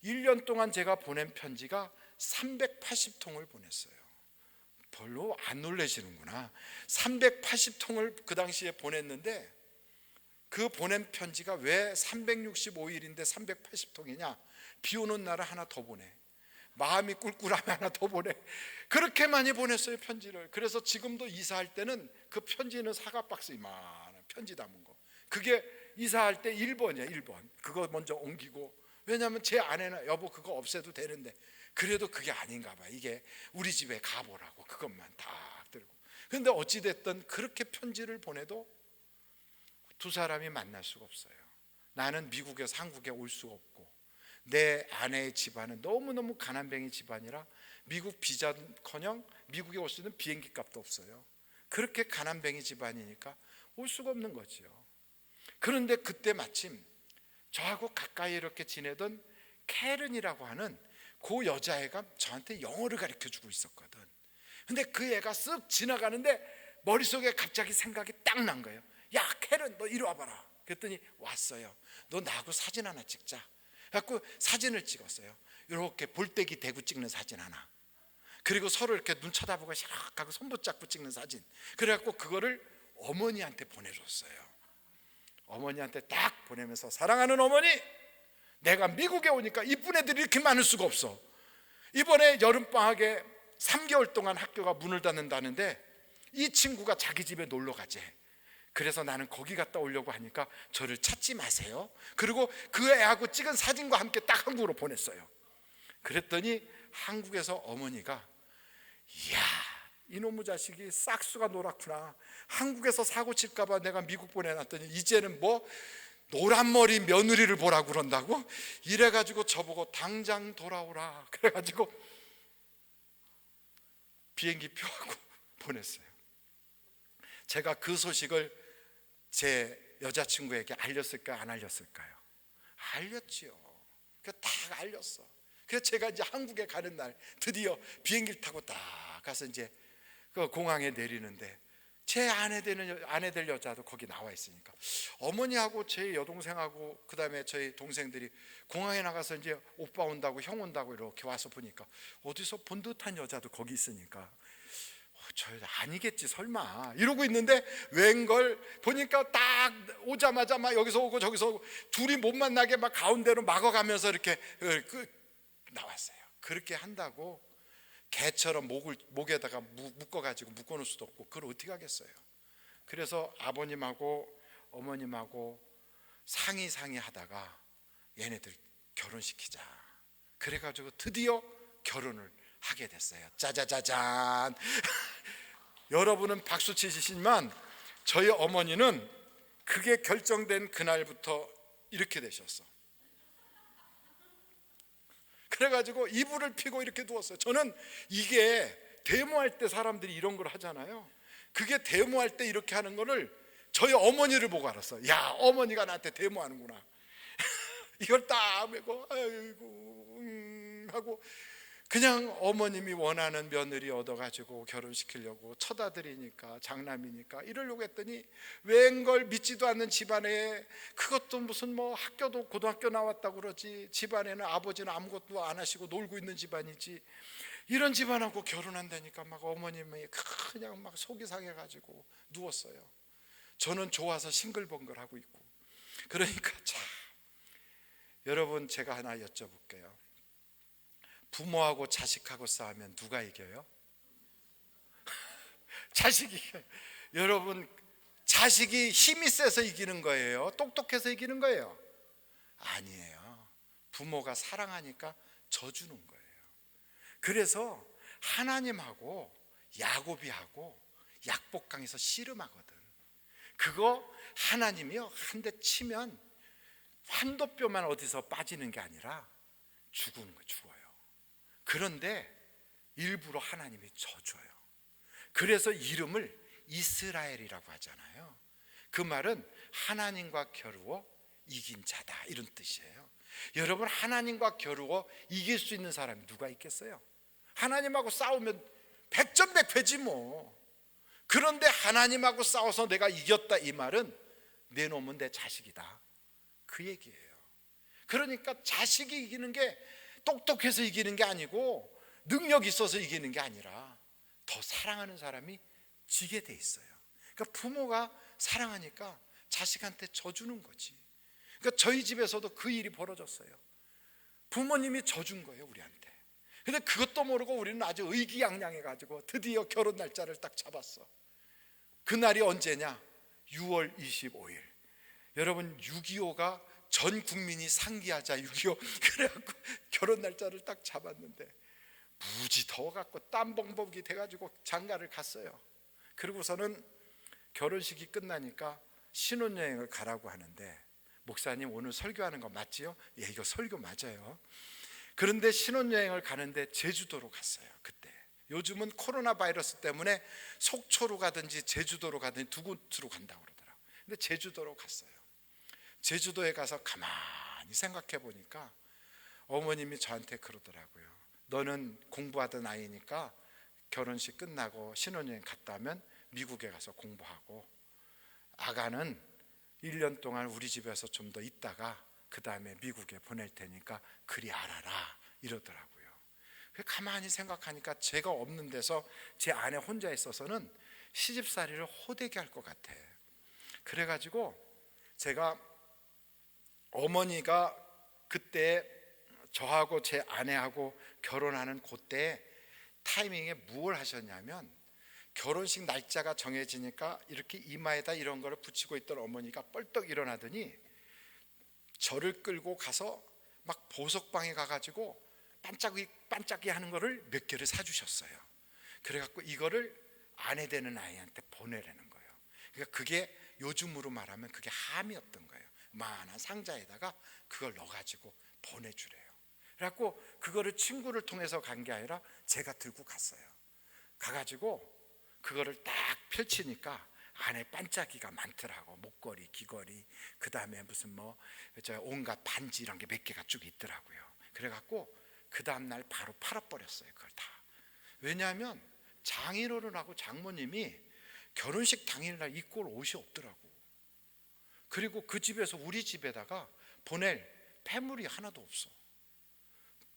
1년 동안 제가 보낸 편지가 380통을 보냈어요. 별로 안 놀라시는구나. 380통을 그 당시에 보냈는데, 그 보낸 편지가 왜 365일인데 380통이냐? 비 오는 날은 하나 더 보내, 마음이 꿀꿀하면 하나 더 보내. 그렇게 많이 보냈어요, 편지를. 그래서 지금도 이사할 때는 그 편지는 사과박스 이만한 편지 담은 거, 그게 이사할 때 1번이야 1번. 그거 먼저 옮기고, 왜냐하면 제 아내는 여보 그거 없애도 되는데, 그래도 그게 아닌가 봐, 이게 우리 집에 가보라고 그것만 다 들고. 그런데 어찌됐든 그렇게 편지를 보내도 두 사람이 만날 수가 없어요. 나는 미국에서 한국에 올 수가 없고, 내 아내의 집안은 너무너무 가난뱅이 집안이라 미국 비자커녕 미국에 올 수 있는 비행기 값도 없어요. 그렇게 가난뱅이 집안이니까 올 수가 없는 거죠. 그런데 그때 마침 저하고 가까이 이렇게 지내던 캐른이라고 하는 그 여자애가 저한테 영어를 가르쳐주고 있었거든. 근데 그 애가 쓱 지나가는데 머릿속에 갑자기 생각이 딱 난 거예요. 야 캐른, 너 이리 와봐라. 그랬더니 왔어요. 너 나하고 사진 하나 찍자. 그래갖고 사진을 찍었어요. 이렇게 볼때기 대고 찍는 사진 하나, 그리고 서로 이렇게 눈 쳐다보고 시락하고 손 붙잡고 찍는 사진. 그래갖고 그거를 어머니한테 보내줬어요. 어머니한테 딱 보내면서, 사랑하는 어머니, 내가 미국에 오니까 이쁜 애들이 이렇게 많을 수가 없어. 이번에 여름방학에 3개월 동안 학교가 문을 닫는다는데 이 친구가 자기 집에 놀러 가재. 그래서 나는 거기 갔다 오려고 하니까 저를 찾지 마세요. 그리고 그 애하고 찍은 사진과 함께 딱 한국으로 보냈어요. 그랬더니 한국에서 어머니가 이야, 이놈의 자식이 싹수가 노랗구나. 한국에서 사고 칠까봐 내가 미국 보내놨더니 이제는 뭐 노란머리 며느리를 보라고 그런다고? 이래가지고 저보고 당장 돌아오라 그래가지고 비행기 표하고 보냈어요. 제가 그 소식을 제 여자친구에게 알렸을까요? 안 알렸을까요? 알렸지요. 그래서 딱 알렸어. 그래서 제가 이제 한국에 가는 날 드디어 비행기를 타고 딱 가서 이제 그 공항에 내리는데 제 아내 될 여자도 거기 나와 있으니까 어머니하고 제 여동생하고 그다음에 저희 동생들이 공항에 나가서 이제 오빠 온다고 형 온다고 이렇게 와서 보니까 어디서 본 듯한 여자도 거기 있으니까 저 여자 아니겠지 설마 이러고 있는데 웬걸 보니까 딱 오자마자 막 여기서 오고 저기서 오고 둘이 못 만나게 막 가운데로 막아가면서 이렇게 나왔어요. 그렇게 한다고 개처럼 목에다가 묶어가지고 묶어놓을 수도 없고 그걸 어떻게 하겠어요. 그래서 아버님하고 어머님하고 상의 하다가 얘네들 결혼시키자 그래가지고 드디어 결혼을 하게 됐어요. 짜자자잔. 여러분은 박수 치시지만 저희 어머니는 그게 결정된 그날부터 이렇게 되셨어. 그래가지고 이불을 펴고 이렇게 누웠어요. 저는 이게 데모할 때 사람들이 이런 걸 하잖아요. 그게 데모할 때 이렇게 하는 거를 저희 어머니를 보고 알았어요. 야, 어머니가 나한테 데모하는구나. 이걸 딱 메고 아이고 하고 그냥 어머님이 원하는 며느리 얻어가지고 결혼시키려고 쳐다드리니까 장남이니까 이러려고 했더니 웬걸 믿지도 않는 집안에 그것도 무슨 뭐 학교도 고등학교 나왔다고 그러지 집안에는 아버지는 아무것도 안 하시고 놀고 있는 집안이지 이런 집안하고 결혼한다니까 막 어머님이 그냥 막 속이 상해가지고 누웠어요. 저는 좋아서 싱글벙글하고 있고 그러니까 참 여러분 제가 하나 여쭤볼게요. 부모하고 자식하고 싸우면 누가 이겨요? 자식이 이겨요. 여러분 자식이 힘이 세서 이기는 거예요? 똑똑해서 이기는 거예요? 아니에요. 부모가 사랑하니까 져주는 거예요. 그래서 하나님하고 야곱이하고 약복강에서 씨름하거든. 그거 하나님이요 한 대 치면 환도뼈만 어디서 빠지는 게 아니라 죽는 거 죽어요. 그런데 일부러 하나님이 져줘요. 그래서 이름을 이스라엘이라고 하잖아요. 그 말은 하나님과 겨루어 이긴 자다 이런 뜻이에요. 여러분 하나님과 겨루어 이길 수 있는 사람이 누가 있겠어요? 하나님하고 싸우면 백전백패지 뭐. 그런데 하나님하고 싸워서 내가 이겼다 이 말은 내 놈은 내 자식이다 그 얘기예요. 그러니까 자식이 이기는 게 똑똑해서 이기는 게 아니고 능력이 있어서 이기는 게 아니라 더 사랑하는 사람이 지게 돼 있어요. 그러니까 부모가 사랑하니까 자식한테 져주는 거지. 그러니까 저희 집에서도 그 일이 벌어졌어요. 부모님이 져준 거예요 우리한테. 근데 그것도 모르고 우리는 아주 의기양양해가지고 드디어 결혼 날짜를 딱 잡았어. 그날이 언제냐? 6월 25일. 여러분 6.25가 전 국민이 상기하자 6.25 그래갖고 결혼 날짜를 딱 잡았는데 무지 더워갖고 땀벙벙이 돼가지고 장가를 갔어요. 그리고서는 결혼식이 끝나니까 신혼여행을 가라고 하는데 목사님 오늘 설교하는 거 맞지요? 예, 이거 설교 맞아요. 그런데 신혼여행을 가는데 제주도로 갔어요. 그때 요즘은 코로나 바이러스 때문에 속초로 가든지 제주도로 가든지 두 곳으로 간다고 그러더라고요. 근데 제주도로 갔어요. 제주도에 가서 가만히 생각해 보니까 어머님이 저한테 그러더라고요. 너는 공부하던 아이니까 결혼식 끝나고 신혼여행 갔다 오면 미국에 가서 공부하고 아가는 1년 동안 우리 집에서 좀 더 있다가 그 다음에 미국에 보낼 테니까 그리 알아라 이러더라고요. 가만히 생각하니까 제가 없는 데서 제 아내 혼자 있어서는 시집살이를 호되게 할 것 같아. 그래가지고 제가 어머니가 그때 저하고 제 아내하고 결혼하는 그때 타이밍에 무엇을 하셨냐면, 결혼식 날짜가 정해지니까 이렇게 이마에다 이런 거를 붙이고 있던 어머니가 뻘떡 일어나더니 저를 끌고 가서 막 보석방에 가가지고 반짝이 하는 거를 몇 개를 사주셨어요. 그래갖고 이거를 아내 되는 아이한테 보내라는 거예요. 그러니까 그게 요즘으로 말하면 그게 함이었던 거예요. 만한 상자에다가 그걸 넣어가지고 보내주래요. 그래갖고 그거를 친구를 통해서 간 게 아니라 제가 들고 갔어요. 가가지고 그거를 딱 펼치니까 안에 반짝이가 많더라고. 목걸이, 귀걸이, 그 다음에 무슨 온갖 반지 이런 게 몇 개가 쭉 있더라고요. 그래갖고 그 다음날 바로 팔아버렸어요. 그걸 다. 왜냐하면 장인어른하고 장모님이 결혼식 당일날 입고 올 옷이 없더라고. 그리고 그 집에서 우리 집에다가 보낼 패물이 하나도 없어.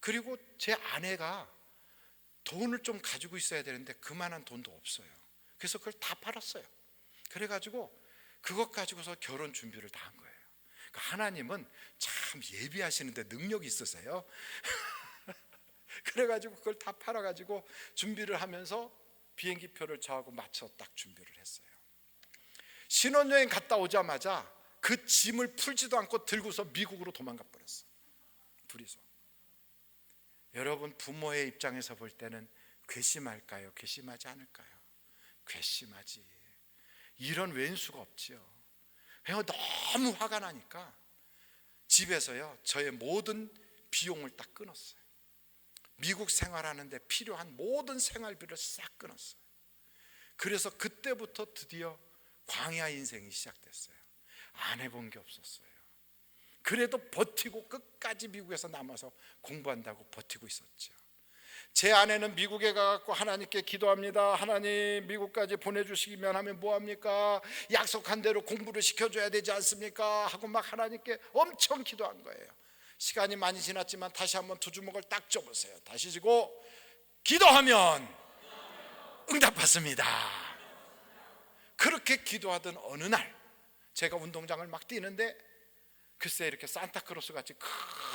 그리고 제 아내가 돈을 좀 가지고 있어야 되는데 그만한 돈도 없어요. 그래서 그걸 다 팔았어요. 그래가지고 그것 가지고서 결혼 준비를 다 한 거예요. 그러니까 하나님은 참 예비하시는데 능력이 있으세요. 그래가지고 그걸 다 팔아가지고 준비를 하면서 비행기표를 저하고 맞춰 딱 준비를 했어요. 신혼여행 갔다 오자마자 그 짐을 풀지도 않고 들고서 미국으로 도망가 버렸어. 둘이서. 여러분, 부모의 입장에서 볼 때는 괘씸할까요? 괘씸하지 않을까요? 괘씸하지. 이런 왼수가 없지요. 그냥 너무 화가 나니까 집에서요 저의 모든 비용을 딱 끊었어요. 미국 생활하는데 필요한 모든 생활비를 싹 끊었어요. 그래서 그때부터 드디어 광야 인생이 시작됐어요. 안 해본 게 없었어요. 그래도 버티고 끝까지 미국에서 남아서 공부한다고 버티고 있었죠. 제 아내는 미국에 가서 하나님께 기도합니다. 하나님, 미국까지 보내주시면 하면 뭐합니까? 약속한 대로 공부를 시켜줘야 되지 않습니까? 하고 막 하나님께 엄청 기도한 거예요. 시간이 많이 지났지만 다시 한번 두 주먹을 딱 져보세요. 다시 지고 기도하면 응답받습니다. 그렇게 기도하던 어느 날 제가 운동장을 막 뛰는데 글쎄 이렇게 산타크로스 같이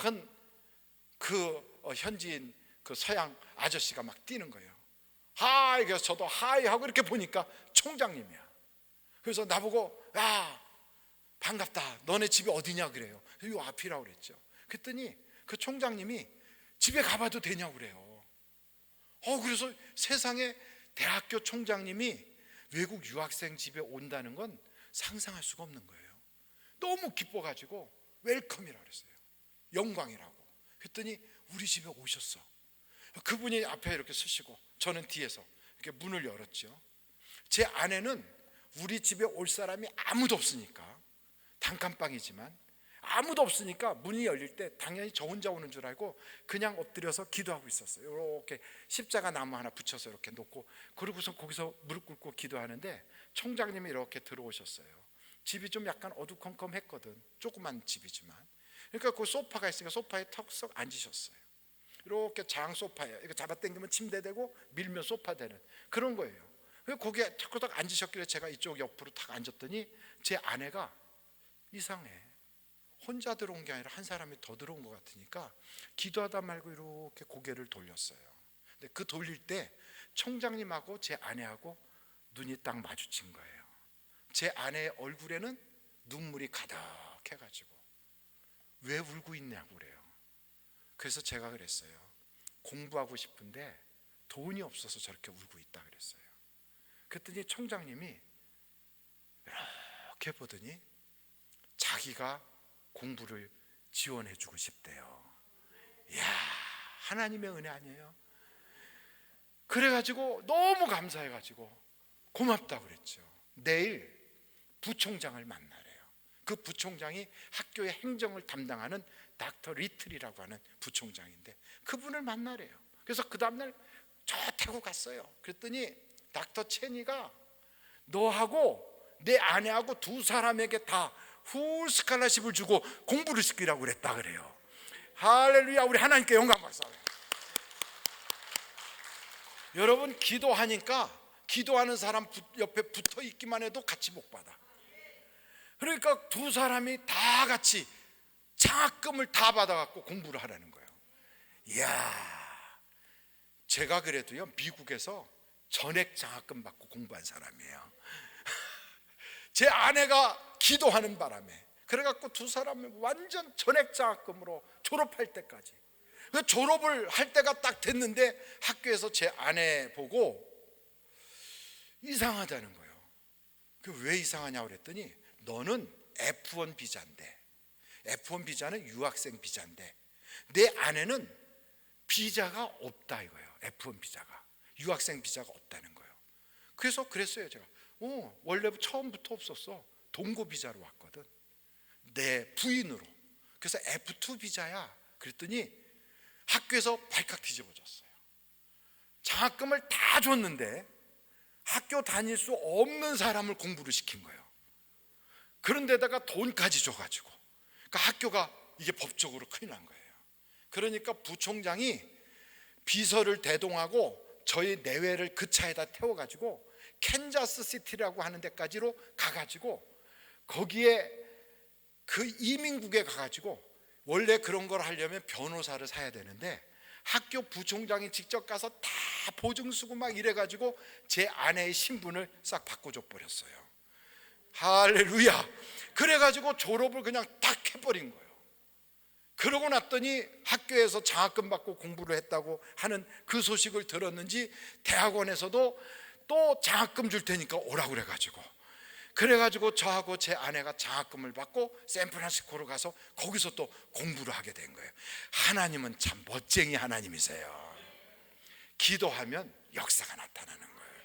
큰 현지인 그 서양 아저씨가 막 뛰는 거예요. 하이. 그래서 저도 하이 하고 이렇게 보니까 총장님이야. 그래서 나보고 야 반갑다, 너네 집이 어디냐 그래요. 요 앞이라고 그랬죠. 그랬더니 그 총장님이 집에 가봐도 되냐고 그래요. 그래서 세상에 대학교 총장님이 외국 유학생 집에 온다는 건 상상할 수가 없는 거예요. 너무 기뻐가지고 웰컴이라고 그랬어요. 영광이라고. 그랬더니 우리 집에 오셨어. 그분이 앞에 이렇게 서시고 저는 뒤에서 이렇게 문을 열었죠. 제 아내는 우리 집에 올 사람이 아무도 없으니까, 단칸방이지만 아무도 없으니까 문이 열릴 때 당연히 저 혼자 오는 줄 알고 그냥 엎드려서 기도하고 있었어요. 이렇게 십자가 나무 하나 붙여서 이렇게 놓고, 그러고서 거기서 무릎 꿇고 기도하는데 총장님이 이렇게 들어오셨어요. 집이 좀 약간 어두컴컴했거든. 조그만 집이지만. 그러니까 그 소파가 있으니까 소파에 턱석 앉으셨어요. 이렇게 장 소파예요. 이거 잡아당기면 침대 되고 밀면 소파 되는 그런 거예요. 거기에 턱딱 앉으셨길래 제가 이쪽 옆으로 탁 앉았더니 제 아내가 이상해. 혼자 들어온 게 아니라 한 사람이 더 들어온 것 같으니까 기도하다 말고 이렇게 고개를 돌렸어요. 근데 그 돌릴 때 총장님하고 제 아내하고 눈이 딱 마주친 거예요. 제 아내의 얼굴에는 눈물이 가득해가지고 왜 울고 있냐고 그래요. 그래서 제가 그랬어요. 공부하고 싶은데 돈이 없어서 저렇게 울고 있다 그랬어요. 그랬더니 총장님이 이렇게 보더니 자기가 공부를 지원해주고 싶대요. 이야, 하나님의 은혜 아니에요? 그래가지고 너무 감사해가지고 고맙다고 그랬죠. 내일 부총장을 만나래요. 그 부총장이 학교의 행정을 담당하는 닥터 리틀이라고 하는 부총장인데 그분을 만나래요. 그래서 그 다음날 저 타고 갔어요. 그랬더니 닥터 체니가 너하고 내 아내하고 두 사람에게 다 풀 스칼라십을 주고 공부를 시키라고 그랬다 그래요. 할렐루야. 우리 하나님께 영광 받습니다. 여러분, 기도하니까 기도하는 사람 옆에 붙어 있기만 해도 같이 복 받아. 그러니까 두 사람이 다 같이 장학금을 다 받아갖고 공부를 하라는 거예요. 이야, 제가 그래도요, 미국에서 전액 장학금 받고 공부한 사람이에요. 제 아내가 기도하는 바람에 그래갖고 두 사람이 완전 전액 장학금으로 졸업할 때까지. 그 졸업을 할 때가 딱 됐는데 학교에서 제 아내 보고 이상하다는 거예요. 그 왜 이상하냐고 그랬더니 너는 F1 비자인데, F1 비자는 유학생 비자인데 내 아내는 비자가 없다 이거예요. F1 비자가, 유학생 비자가 없다는 거예요. 그래서 그랬어요. 제가 원래 처음부터 없었어. 동거 비자로 왔거든, 내 부인으로. 그래서 F2 비자야 그랬더니 학교에서 발칵 뒤집어졌어요. 장학금을 다 줬는데 학교 다닐 수 없는 사람을 공부를 시킨 거예요. 그런데다가 돈까지 줘가지고, 그러니까 학교가 이게 법적으로 큰일 난 거예요. 그러니까 부총장이 비서를 대동하고 저희 내외를 그 차에다 태워가지고 캔자스 시티라고 하는 데까지로 가가지고 거기에 그 이민국에 가가지고, 원래 그런 걸 하려면 변호사를 사야 되는데 학교 부총장이 직접 가서 다 보증 쓰고 막 이래가지고 제 아내의 신분을 싹 바꿔줘 버렸어요. 할렐루야. 그래가지고 졸업을 그냥 딱 해버린 거예요. 그러고 났더니 학교에서 장학금 받고 공부를 했다고 하는 그 소식을 들었는지 대학원에서도 또 장학금 줄 테니까 오라고 그래가지고 저하고 제 아내가 장학금을 받고 샌프란시스코로 가서 거기서 또 공부를 하게 된 거예요. 하나님은 참 멋쟁이 하나님이세요. 기도하면 역사가 나타나는 거예요.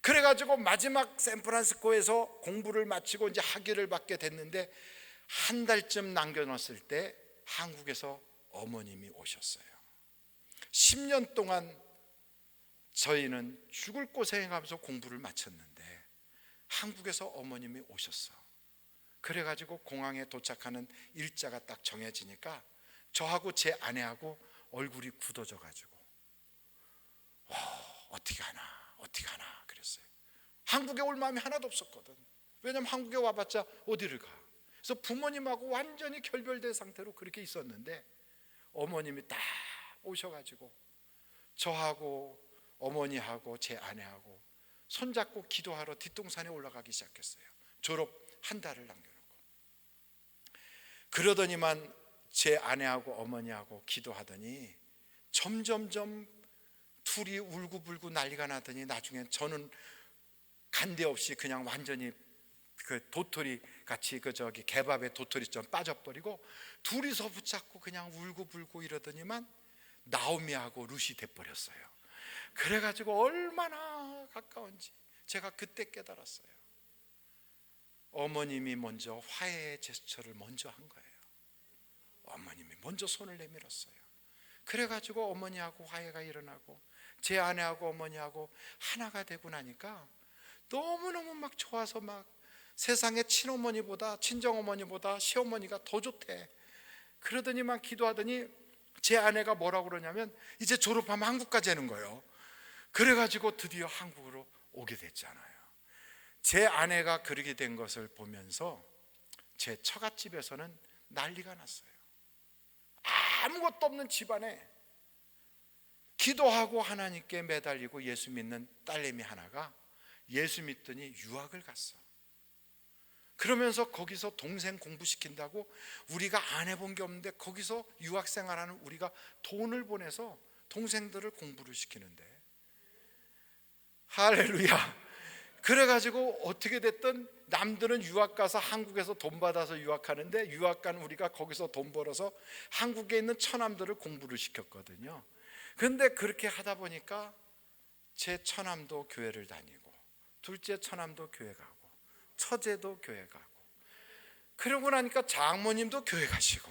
그래가지고 마지막 샌프란시스코에서 공부를 마치고 이제 학위를 받게 됐는데 한 달쯤 남겨놨을 때 한국에서 어머님이 오셨어요. 10년 동안 저희는 죽을 고생하면서 공부를 마쳤는데 한국에서 어머님이 오셨어. 그래가지고 공항에 도착하는 일자가 딱 정해지니까 저하고 제 아내하고 얼굴이 굳어져가지고 어떻게 하나 그랬어요. 한국에 올 마음이 하나도 없었거든. 왜냐면 한국에 와봤자 어디를 가. 그래서 부모님하고 완전히 결별된 상태로 그렇게 있었는데 어머님이 딱 오셔가지고 저하고 어머니하고 제 아내하고 손잡고 기도하러 뒷동산에 올라가기 시작했어요. 졸업 한 달을 남겨놓고. 그러더니만 제 아내하고 어머니하고 기도하더니 점점점 둘이 울고불고 난리가 나더니 나중엔 저는 간데 없이 그냥 완전히 그 도토리 같이 개밥에 도토리처럼 빠져버리고 둘이서 붙잡고 그냥 울고불고 이러더니만 나오미하고 룻이 돼버렸어요. 그래가지고 얼마나 가까운지 제가 그때 깨달았어요. 어머님이 먼저 화해의 제스처를 먼저 한 거예요. 어머님이 먼저 손을 내밀었어요. 그래가지고 어머니하고 화해가 일어나고 제 아내하고 어머니하고 하나가 되고 나니까 너무너무 막 좋아서 막 세상에 친어머니보다 친정어머니보다 시어머니가 더 좋대. 그러더니만 기도하더니 제 아내가 뭐라고 그러냐면 이제 졸업하면 한국 가자는 거예요. 그래가지고 드디어 한국으로 오게 됐잖아요. 제 아내가 그렇게 된 것을 보면서 제 처갓집에서는 난리가 났어요. 아무것도 없는 집안에 기도하고 하나님께 매달리고 예수 믿는 딸내미 하나가 예수 믿더니 유학을 갔어. 그러면서 거기서 동생 공부시킨다고 우리가 안 해본 게 없는데 거기서 유학생활하는 우리가 돈을 보내서 동생들을 공부를 시키는데, 할렐루야. 그래가지고 어떻게 됐든 남들은 유학 가서 한국에서 돈 받아서 유학하는데 유학 간 우리가 거기서 돈 벌어서 한국에 있는 처남들을 공부를 시켰거든요. 그런데 그렇게 하다 보니까 제 처남도 교회를 다니고 둘째 처남도 교회 가고 처제도 교회 가고, 그러고 나니까 장모님도 교회 가시고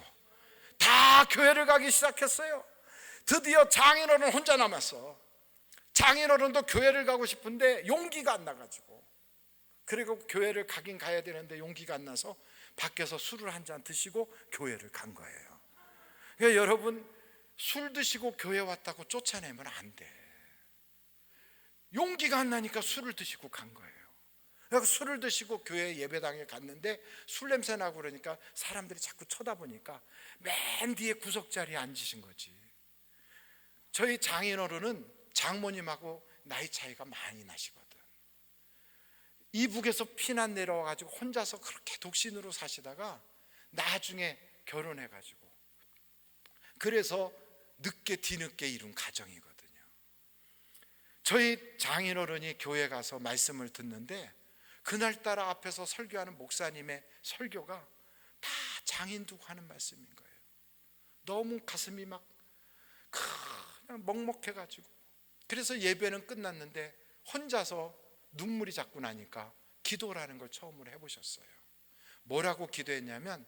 다 교회를 가기 시작했어요. 드디어 장인어른 혼자 남았어. 장인어른도 교회를 가고 싶은데 용기가 안 나가지고, 그리고 교회를 가긴 가야 되는데 용기가 안 나서 밖에서 술을 한 잔 드시고 교회를 간 거예요. 그러니까 여러분, 술 드시고 교회 왔다고 쫓아내면 안 돼. 용기가 안 나니까 술을 드시고 간 거예요. 그래서 술을 드시고 교회 예배당에 갔는데 술 냄새 나고 그러니까 사람들이 자꾸 쳐다보니까 맨 뒤에 구석자리에 앉으신 거지. 저희 장인어른은 장모님하고 나이 차이가 많이 나시거든. 이북에서 피난 내려와가지고 혼자서 그렇게 독신으로 사시다가 나중에 결혼해가지고 그래서 늦게 뒤늦게 이룬 가정이거든요. 저희 장인어른이 교회 가서 말씀을 듣는데 그날따라 앞에서 설교하는 목사님의 설교가 다 장인 두고 하는 말씀인 거예요. 너무 가슴이 막 그냥 먹먹해가지고, 그래서 예배는 끝났는데 혼자서 눈물이 자꾸 나니까 기도라는 걸 처음으로 해보셨어요. 뭐라고 기도했냐면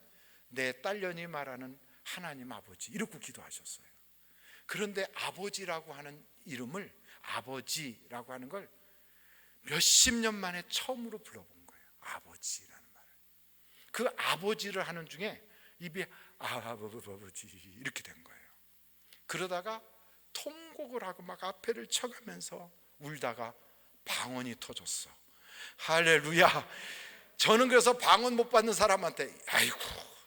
내 딸년이 말하는 하나님 아버지, 이렇게 기도하셨어요. 그런데 아버지라고 하는 이름을, 아버지라고 하는 걸 몇십 년 만에 처음으로 불러본 거예요. 아버지라는 말을. 그 아버지를 하는 중에 입이 아버지 이렇게 된 거예요. 그러다가 통곡을 하고 막 앞에를 쳐가면서 울다가 방언이 터졌어. 할렐루야. 저는 그래서 방언 못 받는 사람한테 아이고,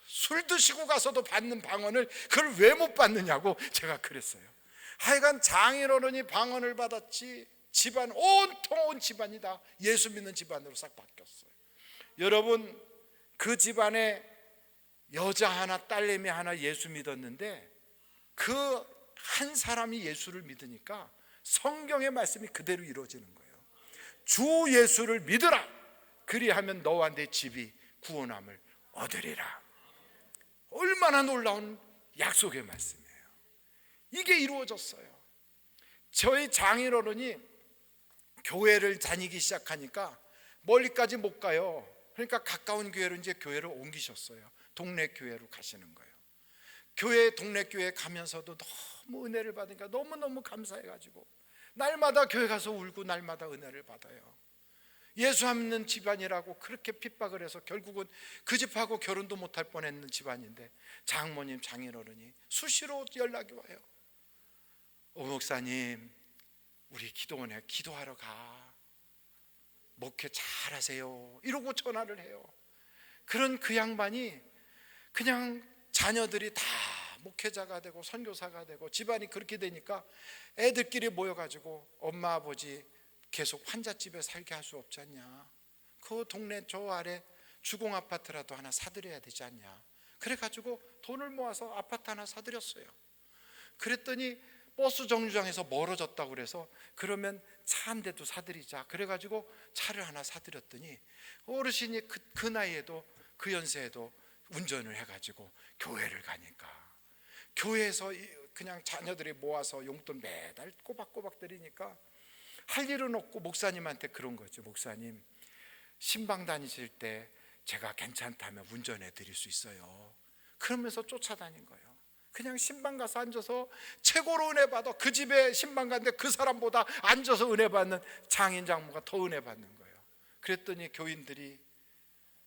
술 드시고 가서도 받는 방언을 그걸 왜 못 받느냐고 제가 그랬어요. 하여간 장인어른이 방언을 받았지 집안, 온통 온 집안이 다 예수 믿는 집안으로 싹 바뀌었어요. 여러분, 그 집안에 여자 하나 딸내미 하나 예수 믿었는데 그 한 사람이 예수를 믿으니까 성경의 말씀이 그대로 이루어지는 거예요. 주 예수를 믿으라, 그리하면 너와 내 집이 구원함을 얻으리라. 얼마나 놀라운 약속의 말씀이에요. 이게 이루어졌어요. 저희 장인어른이 교회를 다니기 시작하니까 멀리까지 못 가요. 그러니까 가까운 교회로 이제 교회를 옮기셨어요. 동네 교회로 가시는 거예요. 동네 교회에 가면서도 너무 은혜를 받으니까 너무너무 감사해가지고 날마다 교회 가서 울고 날마다 은혜를 받아요. 예수 안 믿는 집안이라고 그렇게 핍박을 해서 결국은 그 집하고 결혼도 못할 뻔했는 집안인데 장모님, 장인어른이 수시로 연락이 와요. 오 목사님, 우리 기도원에 기도하러 가, 목회 잘하세요, 이러고 전화를 해요. 그런 그 양반이 그냥 자녀들이 다 목회자가 되고 선교사가 되고 집안이 그렇게 되니까 애들끼리 모여가지고 엄마 아버지 계속 환자집에 살게 할 수 없지 않냐, 그 동네 저 아래 주공 아파트라도 하나 사드려야 되지 않냐, 그래가지고 돈을 모아서 아파트 하나 사드렸어요. 그랬더니 버스 정류장에서 멀어졌다고 그래서 그러면 차 한 대도 사드리자, 그래가지고 차를 하나 사드렸더니 어르신이 그 나이에도 그 연세에도 운전을 해가지고 교회를 가니까 교회에서 그냥 자녀들이 모아서 용돈 매달 꼬박꼬박 드리니까 할 일은 없고 목사님한테 그런 거죠. 목사님, 신방 다니실 때 제가 괜찮다면 운전해 드릴 수 있어요. 그러면서 쫓아다닌 거예요. 그냥 신방 가서 앉아서 최고로 은혜 받아. 그 집에 신방 갔는데 그 사람보다 앉아서 은혜 받는 장인 장모가 더 은혜 받는 거예요. 그랬더니 교인들이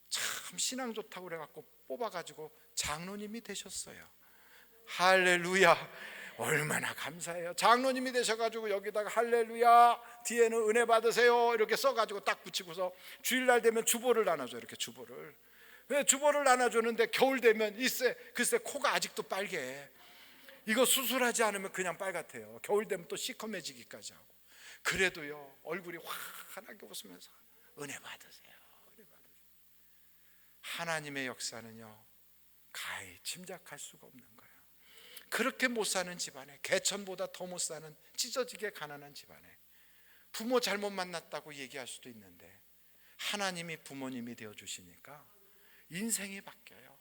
참 신앙 좋다고 그래갖고 뽑아가지고 장로님이 되셨어요. 할렐루야. 얼마나 감사해요. 장로님이 되셔가지고 여기다가 할렐루야 뒤에는 은혜 받으세요 이렇게 써가지고 딱 붙이고서 주일날 되면 주보를 나눠줘요. 이렇게 주보를. 왜 주보를 나눠주는데 겨울 되면 글쎄 코가 아직도 빨개. 이거 수술하지 않으면 그냥 빨갛대요. 겨울 되면 또 시커매지기까지 하고. 그래도요 얼굴이 환하게 웃으면서 은혜 받으세요, 은혜 받으세요. 하나님의 역사는요 가히 짐작할 수가 없는 거예요. 그렇게 못 사는 집안에, 개천보다 더 못 사는 찢어지게 가난한 집안에 부모 잘못 만났다고 얘기할 수도 있는데 하나님이 부모님이 되어주시니까 인생이 바뀌어요.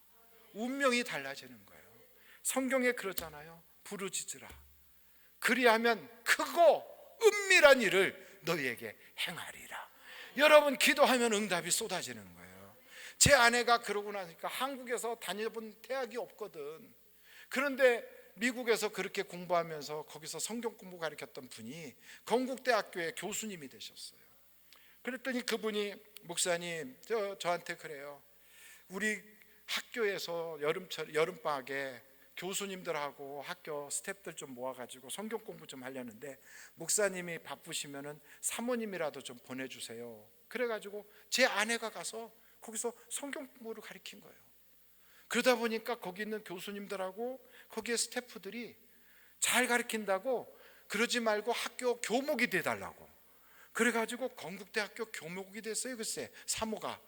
운명이 달라지는 거예요. 성경에 그러잖아요. 부르짖으라, 그리하면 크고 은밀한 일을 너희에게 행하리라. 여러분, 기도하면 응답이 쏟아지는 거예요. 제 아내가 그러고 나니까 한국에서 다녀본 대학이 없거든. 그런데 미국에서 그렇게 공부하면서 거기서 성경 공부 가르쳤던 분이 건국대학교의 교수님이 되셨어요. 그랬더니 그분이 목사님 저한테 그래요. 우리 학교에서 여름방학에 교수님들하고 학교 스태프들 좀 모아가지고 성경 공부 좀 하려는데 목사님이 바쁘시면은 사모님이라도 좀 보내주세요. 그래가지고 제 아내가 가서 거기서 성경 공부를 가르친 거예요. 그러다 보니까 거기 있는 교수님들하고 거기에 스태프들이 잘 가르친다고 그러지 말고 학교 교목이 돼달라고. 그래가지고 건국대학교 교목이 됐어요. 글쎄 사모가.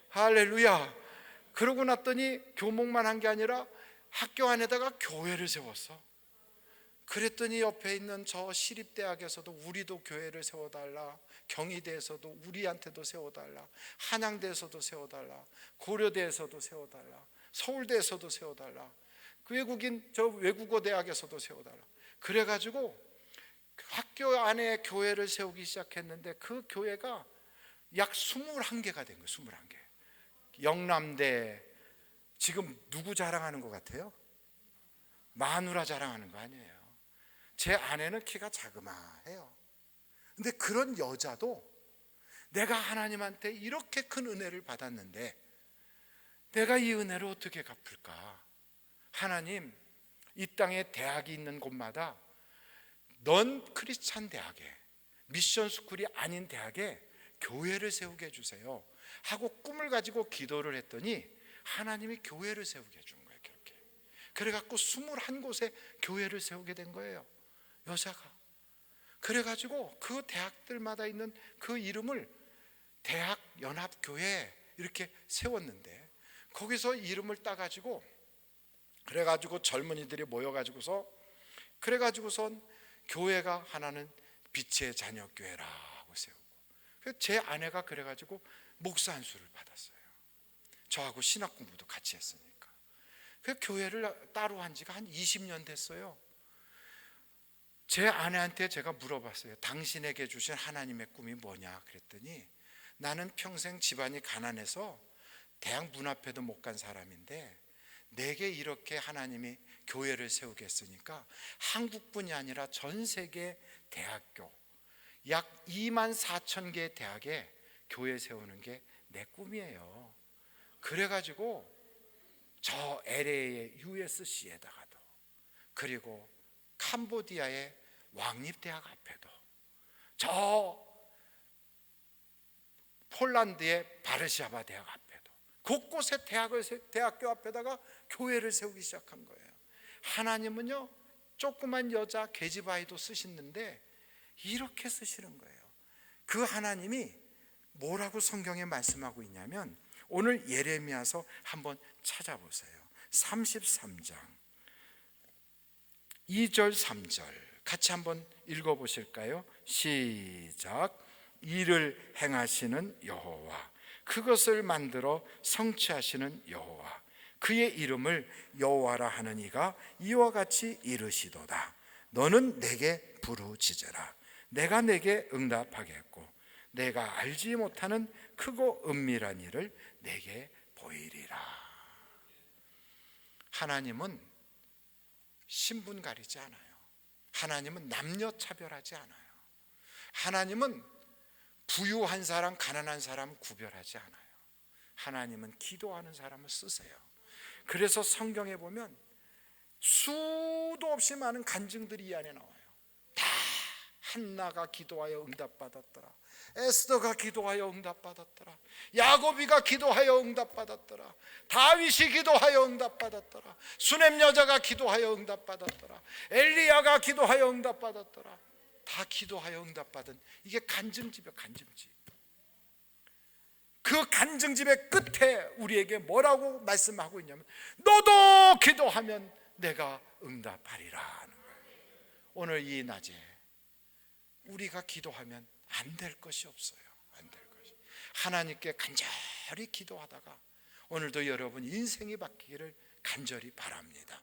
할렐루야. 그러고 났더니 교목만 한 게 아니라 학교 안에다가 교회를 세웠어. 그랬더니 옆에 있는 저 시립대학에서도 우리도 교회를 세워달라, 경희대에서도 우리한테도 세워달라, 한양대에서도 세워달라, 고려대에서도 세워달라, 서울대에서도 세워달라, 그 외국인 저 외국어 대학에서도 세워달라. 그래가지고 학교 안에 교회를 세우기 시작했는데 그 교회가 약 21개가 된 거예요. 21개. 영남대, 지금 누구 자랑하는 것 같아요? 마누라 자랑하는 거 아니에요. 제 아내는 키가 자그마해요. 근데 그런 여자도 내가 하나님한테 이렇게 큰 은혜를 받았는데 내가 이 은혜를 어떻게 갚을까? 하나님, 이 땅에 대학이 있는 곳마다 넌 크리스찬 대학에, 미션 스쿨이 아닌 대학에 교회를 세우게 해주세요 하고 꿈을 가지고 기도를 했더니 하나님이 교회를 세우게 해준 거예요. 그렇게. 그래갖고 21곳에 교회를 세우게 된 거예요, 여자가. 그래가지고 그 대학들마다 있는 그 이름을 대학연합교회 이렇게 세웠는데, 거기서 이름을 따가지고 그래가지고 젊은이들이 모여가지고서 그래가지고선 교회가 하나는 빛의 자녀교회라고 세우고, 제 아내가 그래가지고 목사 안수를 받았어요. 저하고 신학 공부도 같이 했으니까. 그 교회를 따로 한 지가 한 20년 됐어요. 제 아내한테 제가 물어봤어요. 당신에게 주신 하나님의 꿈이 뭐냐 그랬더니, 나는 평생 집안이 가난해서 대학 문 앞에도 못 간 사람인데 내게 이렇게 하나님이 교회를 세우게 했으니까 한국뿐이 아니라 전 세계 대학교 약 24,000개의 대학에 교회 세우는 게 내 꿈이에요. 그래가지고 저 LA의 USC에다가도, 그리고 캄보디아의 왕립대학 앞에도, 저 폴란드의 바르샤바 대학 앞에도, 곳곳에 대학교 앞에다가 교회를 세우기 시작한 거예요. 하나님은요, 조그만 여자 계집아이도 쓰시는데 이렇게 쓰시는 거예요. 그 하나님이 뭐라고 성경에 말씀하고 있냐면, 오늘 예레미야서 한번 찾아보세요. 33장 2절 3절 같이 한번 읽어보실까요? 시작. 이를 행하시는 여호와, 그것을 만들어 성취하시는 여호와, 그의 이름을 여호와라 하는 이가 이와 같이 이르시도다. 너는 내게 부르짖으라. 내가 내게 응답하겠고 내가 알지 못하는 크고 은밀한 일을 내게 보이리라. 하나님은 신분 가리지 않아요. 하나님은 남녀 차별하지 않아요. 하나님은 부유한 사람, 가난한 사람 구별하지 않아요. 하나님은 기도하는 사람을 쓰세요. 그래서 성경에 보면 수도 없이 많은 간증들이 이 안에 나와요. 다 한나가 기도하여 응답받았더라, 에스더가 기도하여 응답받았더라, 야곱이가 기도하여 응답받았더라, 다윗이 기도하여 응답받았더라, 수냄 여자가 기도하여 응답받았더라, 엘리야가 기도하여 응답받았더라. 다 기도하여 응답받은, 이게 간증집이에요. 간증집. 그 간증집의 끝에 우리에게 뭐라고 말씀하고 있냐면, 너도 기도하면 내가 응답하리라 하는 거예요. 오늘 이 낮에 우리가 기도하면 안 될 것이 없어요. 안 될 것이. 하나님께 간절히 기도하다가 오늘도 여러분 인생이 바뀌기를 간절히 바랍니다.